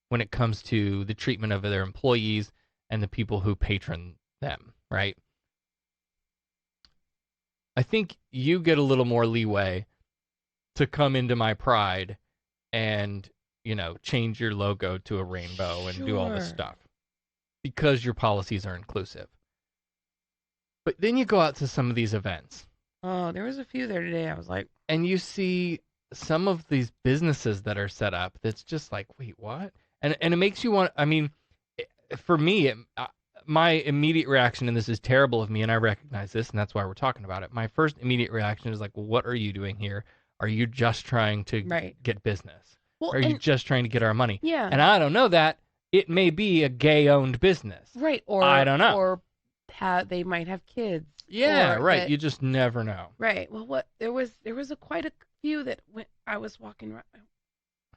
when it comes to the treatment of their employees and the people who patron them, right? I think you get a little more leeway to come into my Pride and, you know, change your logo to a rainbow and do all this stuff because your policies are inclusive. But then you go out to some of these events. Oh, there was a few there today. I was like... And you see some of these businesses that are set up that's just like, wait, what? And it makes you want... I mean, for me, my immediate reaction, and this is terrible of me, and I recognize this, and that's why we're talking about it. My first immediate reaction is like, well, what are you doing here? Are you just trying to get business? Well, are you just trying to get our money? Yeah. And I don't know that. It may be a gay-owned business. Right. Or I don't know. Or they might have kids. Yeah, right. You just never know. Right. Well, there was quite a few that I was walking around.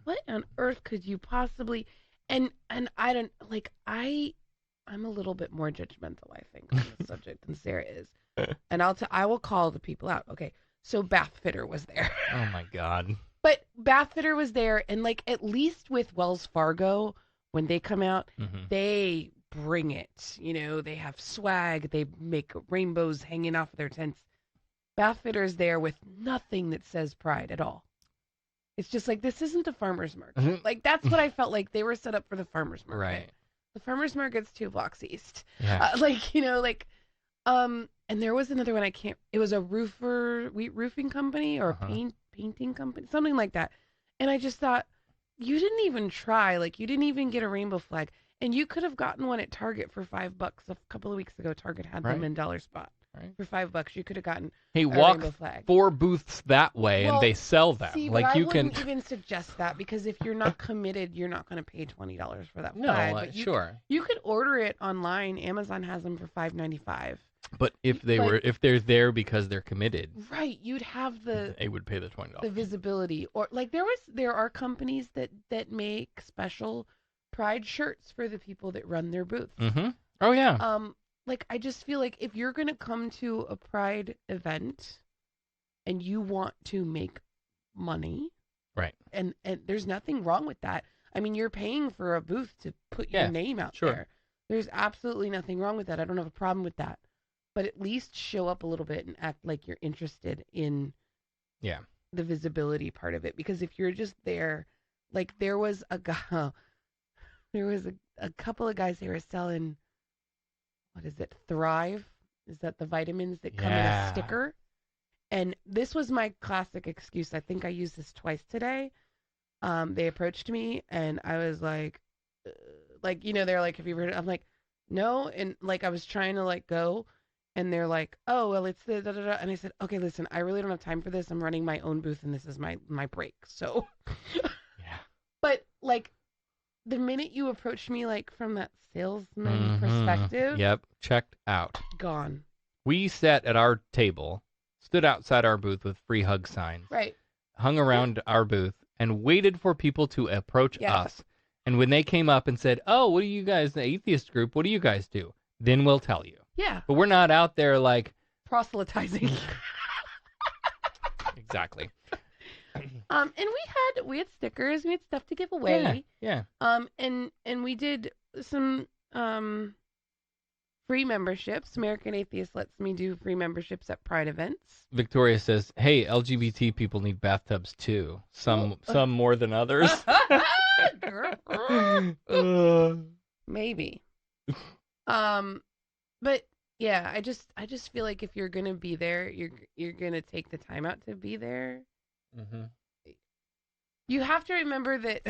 What on earth could you possibly? And I don't like I'm a little bit more judgmental, I think, on this subject than Sarah is. And I will call the people out. Okay. So Bathfitter was there. Oh my God. But Bathfitter was there, and like at least with Wells Fargo, when they come out, they bring it. You know, they have swag. They make rainbows hanging off their tents. Bathfitter's there with nothing that says Pride at all. It's just like, this isn't a farmer's market. Like, that's what I felt like. They were set up for the farmer's market. Right. The farmer's market's 2 blocks east. Yeah. And there was another one it was a roofing company or a painting company, something like that. And I just thought, you didn't even try. Like, you didn't even get a rainbow flag. And you could have gotten one at Target for $5 a couple of weeks ago. Target had them in Dollar Spot. Right. For $5, you could have gotten a rainbow flag. 4 booths that way, and they sell them. See, like I wouldn't even suggest that, because if you're not committed, you're not going to pay $20 for that flag. No, sure. You could order it online. Amazon has them for $5.95. But if they're there because they're committed, right? You'd have they would pay the $20. The visibility, or like there are companies that make special Pride shirts for the people that run their booths. Mm-hmm. Oh yeah. Like, I just feel like if you're going to come to a Pride event and you want to make money, right? And there's nothing wrong with that. I mean, you're paying for a booth to put your name out there. There's absolutely nothing wrong with that. I don't have a problem with that. But at least show up a little bit and act like you're interested in the visibility part of it. Because if you're just there, like there was a couple of guys, they were selling, what is it, Thrive? Is that the vitamins that come in a sticker? And this was my classic excuse. I think I used this twice today. They approached me and I was like, they're like, have you ever heard it? I'm like, no. And like, I was trying to like go, and they're like, oh, well, it's the da-da-da. And I said, okay, listen, I really don't have time for this. I'm running my own booth and this is my break. So, but like the minute you approached me, like from that salesman perspective. Yep. Checked out. Gone. We sat at our table, stood outside our booth with free hug signs. Right. Hung around our booth and waited for people to approach us. And when they came up and said, oh, what do you guys, the Atheist group, what do you guys do? Then we'll tell you. Yeah. But we're not out there like proselytizing. Exactly. And we had stickers, we had stuff to give away. Yeah. And we did some free memberships. American Atheist lets me do free memberships at Pride events. Victoria says, hey, LGBT people need bathtubs too. Some more than others. Maybe. But yeah, I just feel like if you're gonna be there, you're gonna take the time out to be there. Mm-hmm. You have to remember that,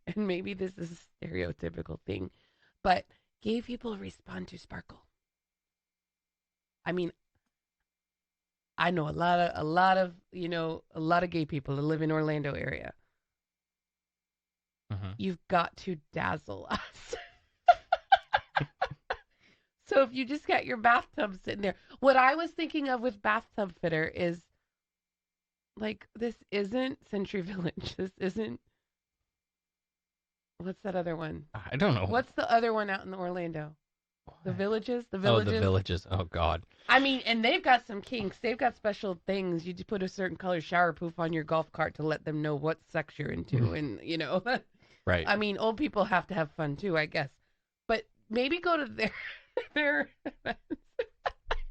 and maybe this is a stereotypical thing, but gay people respond to sparkle. I mean, I know a lot of gay people that live in Orlando area. Mm-hmm. You've got to dazzle us. So if you just got your bathtub sitting there, what I was thinking of with bathtub fitter is like, this isn't Century Village. This isn't, what's that other one? I don't know. What's the other one out in Orlando? The Villages? Oh, the Villages. Oh, God. I mean, and they've got some kinks. They've got special things. You just put a certain color shower poof on your golf cart to let them know what sex you're into. And, Right. I mean, old people have to have fun too, I guess. But maybe go to their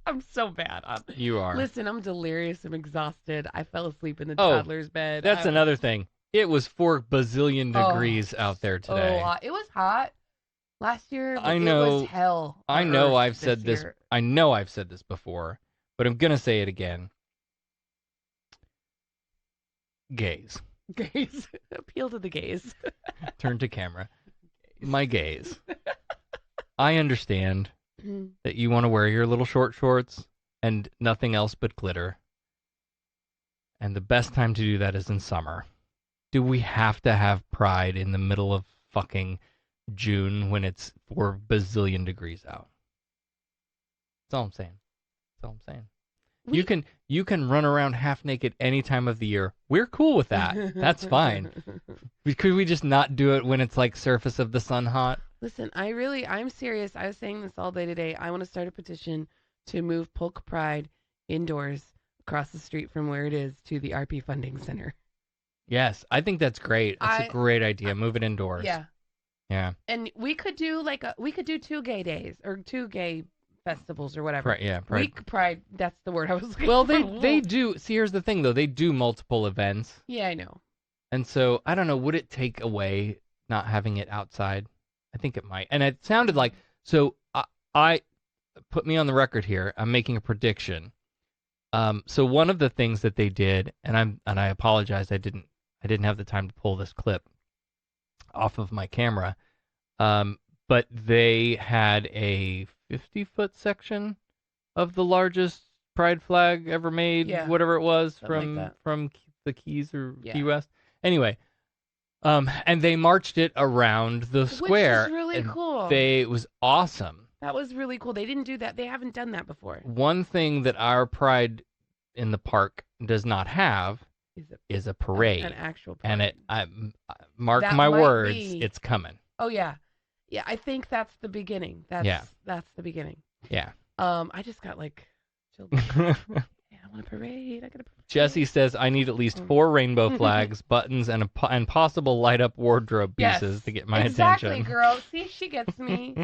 I'm so bad. You are. Listen, I'm delirious. I'm exhausted. I fell asleep in the toddler's bed. That's another thing. It was 4 bazillion degrees out there today. It was hot last year. But I know. It was hell. I know I've said this. Year. I know I've said this before, but I'm gonna say it again. Gays. Gays. Appeal to the gays. Turn to camera. My gays. I understand that you want to wear your little short shorts and nothing else but glitter. And the best time to do that is in summer. Do we have to have Pride in the middle of fucking June when it's 4 bazillion degrees out? That's all I'm saying. That's all I'm saying. You can run around half naked any time of the year. We're cool with that. That's fine. Could we just not do it when it's like surface of the sun hot? Listen, I'm serious. I was saying this all day today. I want to start a petition to move Polk Pride indoors across the street from where it is to the RP Funding Center. Yes, I think that's great. That's a great idea. Move it indoors. Yeah. Yeah. And we could do 2 gay days or 2 gay festivals or whatever. Right, yeah. Pride. Week Pride, that's the word I was looking for. Well, they do. See, here's the thing, though. They do multiple events. Yeah, I know. And so, I don't know, would it take away not having it outside? I think it might. And it sounded like, so I put me on the record here. I'm making a prediction. So one of the things that they did, and I apologize, I didn't have the time to pull this clip off of my camera. But they had a 50-foot section of the largest pride flag ever made, whatever it was, from the Keys or Key West. Anyway, and they marched it around the square. Which was really cool. It was awesome. That was really cool. They didn't do that. They haven't done that before. One thing that our Pride in the park does not have is a parade. An actual parade. And mark my words, it's coming. Oh, yeah. Yeah, I think that's the beginning. That's the beginning. Yeah. I just got children. I want a parade. I got a parade. Jesse says, I need at least 4 rainbow flags, buttons, and possible light-up wardrobe pieces to get my attention. Exactly, girl. See, she gets me.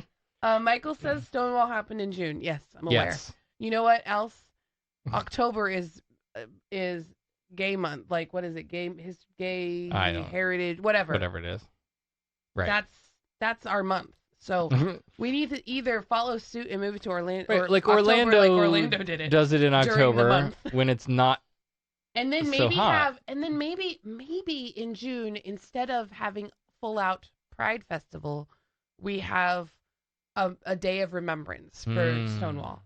Michael says Stonewall happened in June. Yes, I'm aware. Yes. You know what else? October is gay month. Like, what is it? Gay heritage, whatever. Whatever it is. Right. That's our month. So we need to either follow suit and move it to Orlando. Right, like October, Orlando did it. Does it in October when it's not. And then so hot. maybe in June, instead of having full out Pride Festival, we have a day of remembrance for Stonewall.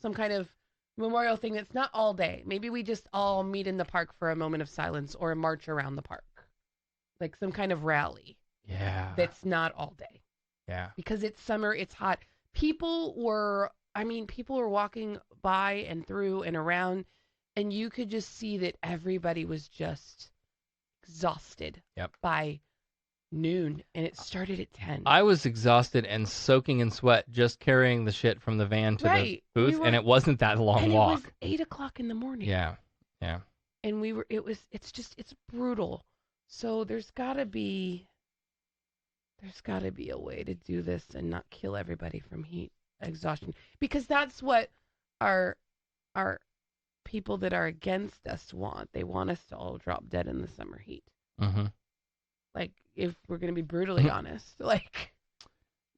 Some kind of memorial thing that's not all day. Maybe we just all meet in the park for a moment of silence or a march around the park. Like some kind of rally. Yeah. That's not all day. Yeah. Because it's summer, it's hot. People were walking by and through and around, and you could just see that everybody was just exhausted by noon, and it started at 10. I was exhausted and soaking in sweat just carrying the shit from the van to the booth, and it wasn't that long walk. It was 8 o'clock in the morning. Yeah, yeah. And it's brutal. So there's gotta be a way to do this and not kill everybody from heat exhaustion, because that's what our people that are against us want. They want us to all drop dead in the summer heat. Mm-hmm. Like, if we're going to be brutally honest, like.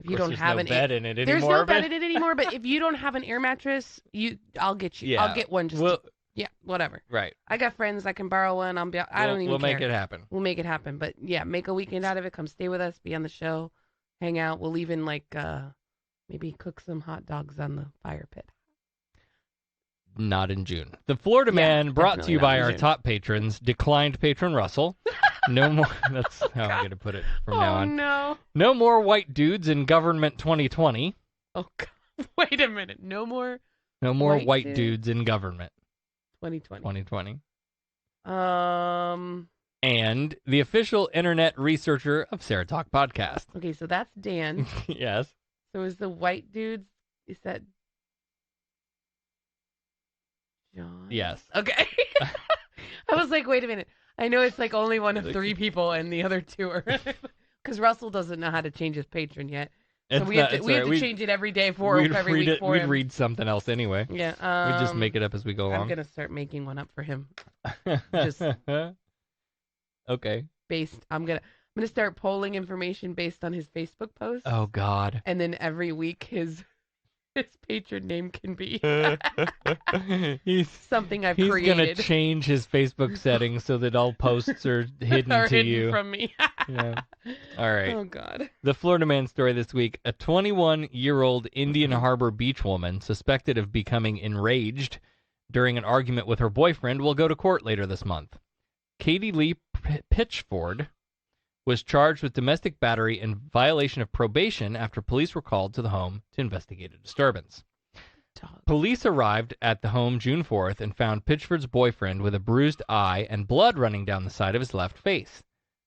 If you don't have no an bed in it there's anymore. no bed in it anymore. But if you don't have an air mattress, I'll get you. Yeah. I'll get one. Yeah, whatever. Right. I got friends that can borrow one. I don't even We'll care. make it happen. We'll make it happen. But yeah, make a weekend out of it. Come stay with us. Be on the show. Hang out. We'll even maybe cook some hot dogs on the fire pit. Not in June. The Florida Man, brought to you by our top patrons, declined patron Russell. No more. That's how I'm going to put it from now on. Oh, no. No more white dudes in government 2020. Oh, God. Wait a minute. No more white dudes in government 2020. And the official internet researcher of SarahTalk podcast. Okay, so that's Dan. Yes. So is the white dudes, is that John? Yes. Okay. I was like, wait a minute. I know it's like only one of 3 people and the other 2 are... Because Russell doesn't know how to change his patron yet. So we have to change it every day every week for him. We'd read something else anyway. Yeah. We'd just make it up as we go along. I'm going to start making one up for him. Okay. I'm going to start polling information based on his Facebook posts. Oh, God. And then every week his patron name can be something I've created. He's going to change his Facebook settings so that all posts are hidden to you. From me. Yeah. All right. Oh, God. The Florida Man story this week. A 21-year-old Indian Harbor beach woman suspected of becoming enraged during an argument with her boyfriend will go to court later this month. Katie Lee Pitchford was charged with domestic battery and violation of probation after police were called to the home to investigate a disturbance. Police arrived at the home June 4th and found Pitchford's boyfriend with a bruised eye and blood running down the side of his left face.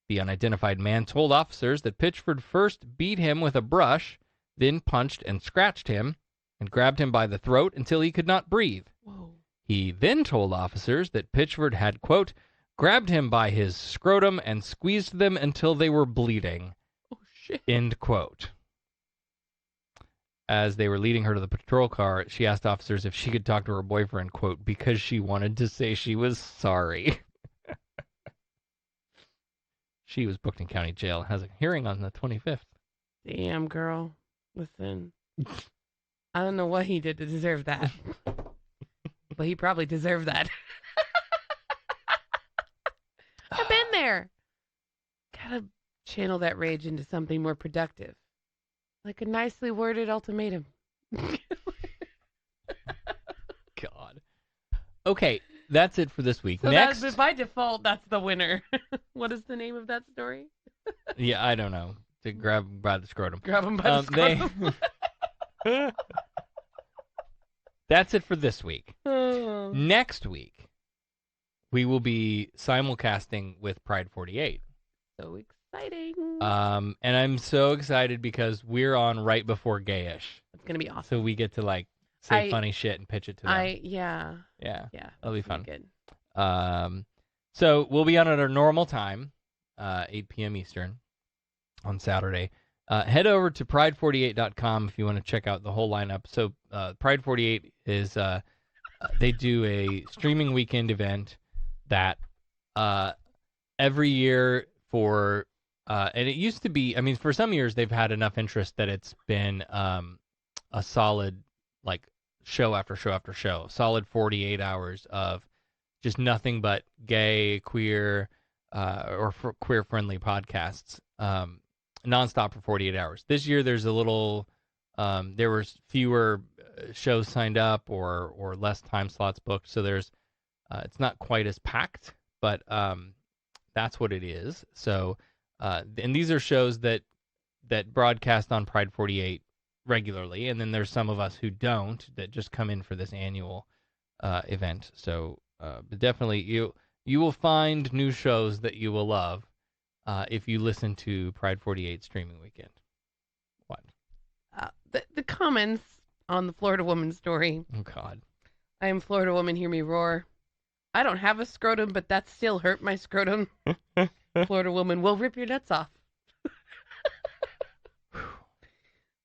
The unidentified man told officers that Pitchford first beat him with a brush, then punched and scratched him, and grabbed him by the throat until he could not breathe. Whoa. He then told officers that Pitchford had, quote, grabbed him by his scrotum and squeezed them until they were bleeding. Oh, shit. End quote. As they were leading her to the patrol car, she asked officers if she could talk to her boyfriend, quote, because she wanted to say she was sorry. She was booked in county jail, has a hearing on the 25th. Damn, girl. Listen, I don't know what he did to deserve that. But he probably deserved that. I've been there. Gotta channel that rage into something more productive. Like a nicely worded ultimatum. God. Okay, that's it for this week. So Next. by default, that's the winner. What is the name of that story? Yeah, I don't know. To grab him by the scrotum. Grab him by the scrotum. That's it for this week. Next week, we will be simulcasting with Pride 48. So exciting. And I'm so excited because we're on right before gayish. It's going to be awesome. So we get to say funny shit and pitch it to them. Yeah. That'll be fun. Good. So we'll be on at our normal time, 8 p.m. Eastern on Saturday. Head over to pride48.com if you want to check out the whole lineup. So Pride 48 is they do a streaming weekend event that every year for and it used to be, I mean, for some years they've had enough interest that it's been a solid show after show after show, solid 48 hours of just nothing but gay, queer, or queer-friendly podcasts, nonstop for 48 hours. This year, there's a little, there was fewer shows signed up or less time slots booked, so there's, it's not quite as packed, but that's what it is. So, and these are shows that broadcast on Pride 48 regularly, and then there's some of us who don't, that just come in for this annual event. So but definitely you will find new shows that you will love if you listen to Pride 48 streaming weekend. What? The comments on the Florida woman story. Oh, God. I am Florida woman, hear me roar. I don't have a scrotum, but that still hurt my scrotum. Florida woman will rip your nuts off.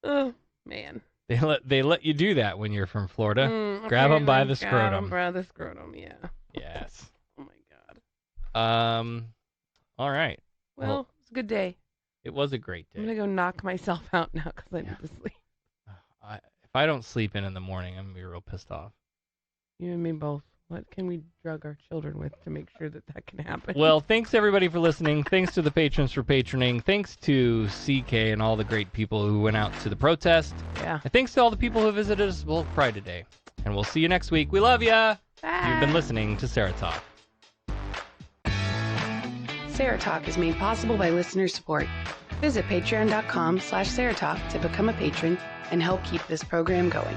Oh, man. They let you do that when you're from Florida. Grab them by the scrotum. Grab them by the scrotum, yeah. Yes. Oh, my God. All right. Well, it's a good day. It was a great day. I'm going to go knock myself out now because I need to sleep. If I don't sleep in the morning, I'm going to be real pissed off. You and me both. What can we drug our children with to make sure that can happen? Well, thanks everybody for listening. Thanks to the patrons for patroning. Thanks to CK and all the great people who went out to the protest. Yeah. And thanks to all the people who visited us Polk Pride today. And we'll see you next week. We love ya. Bye. You've been listening to SarahTalk. SarahTalk is made possible by listener support. Visit patreon.com/SarahTalk to become a patron and help keep this program going.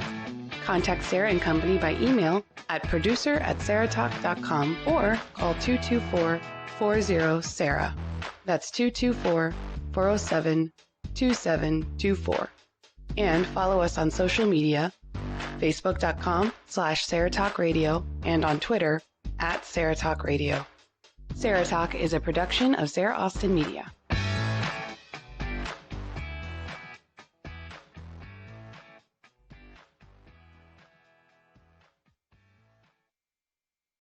Contact Sarah and Company by email at producer@sarahtalk.com or call 224-40-SARAH. That's 224-407-2724. And follow us on social media, facebook.com/SarahTalkRadio and on Twitter @SarahTalkRadio. SarahTalk is a production of Sarah Austin Media.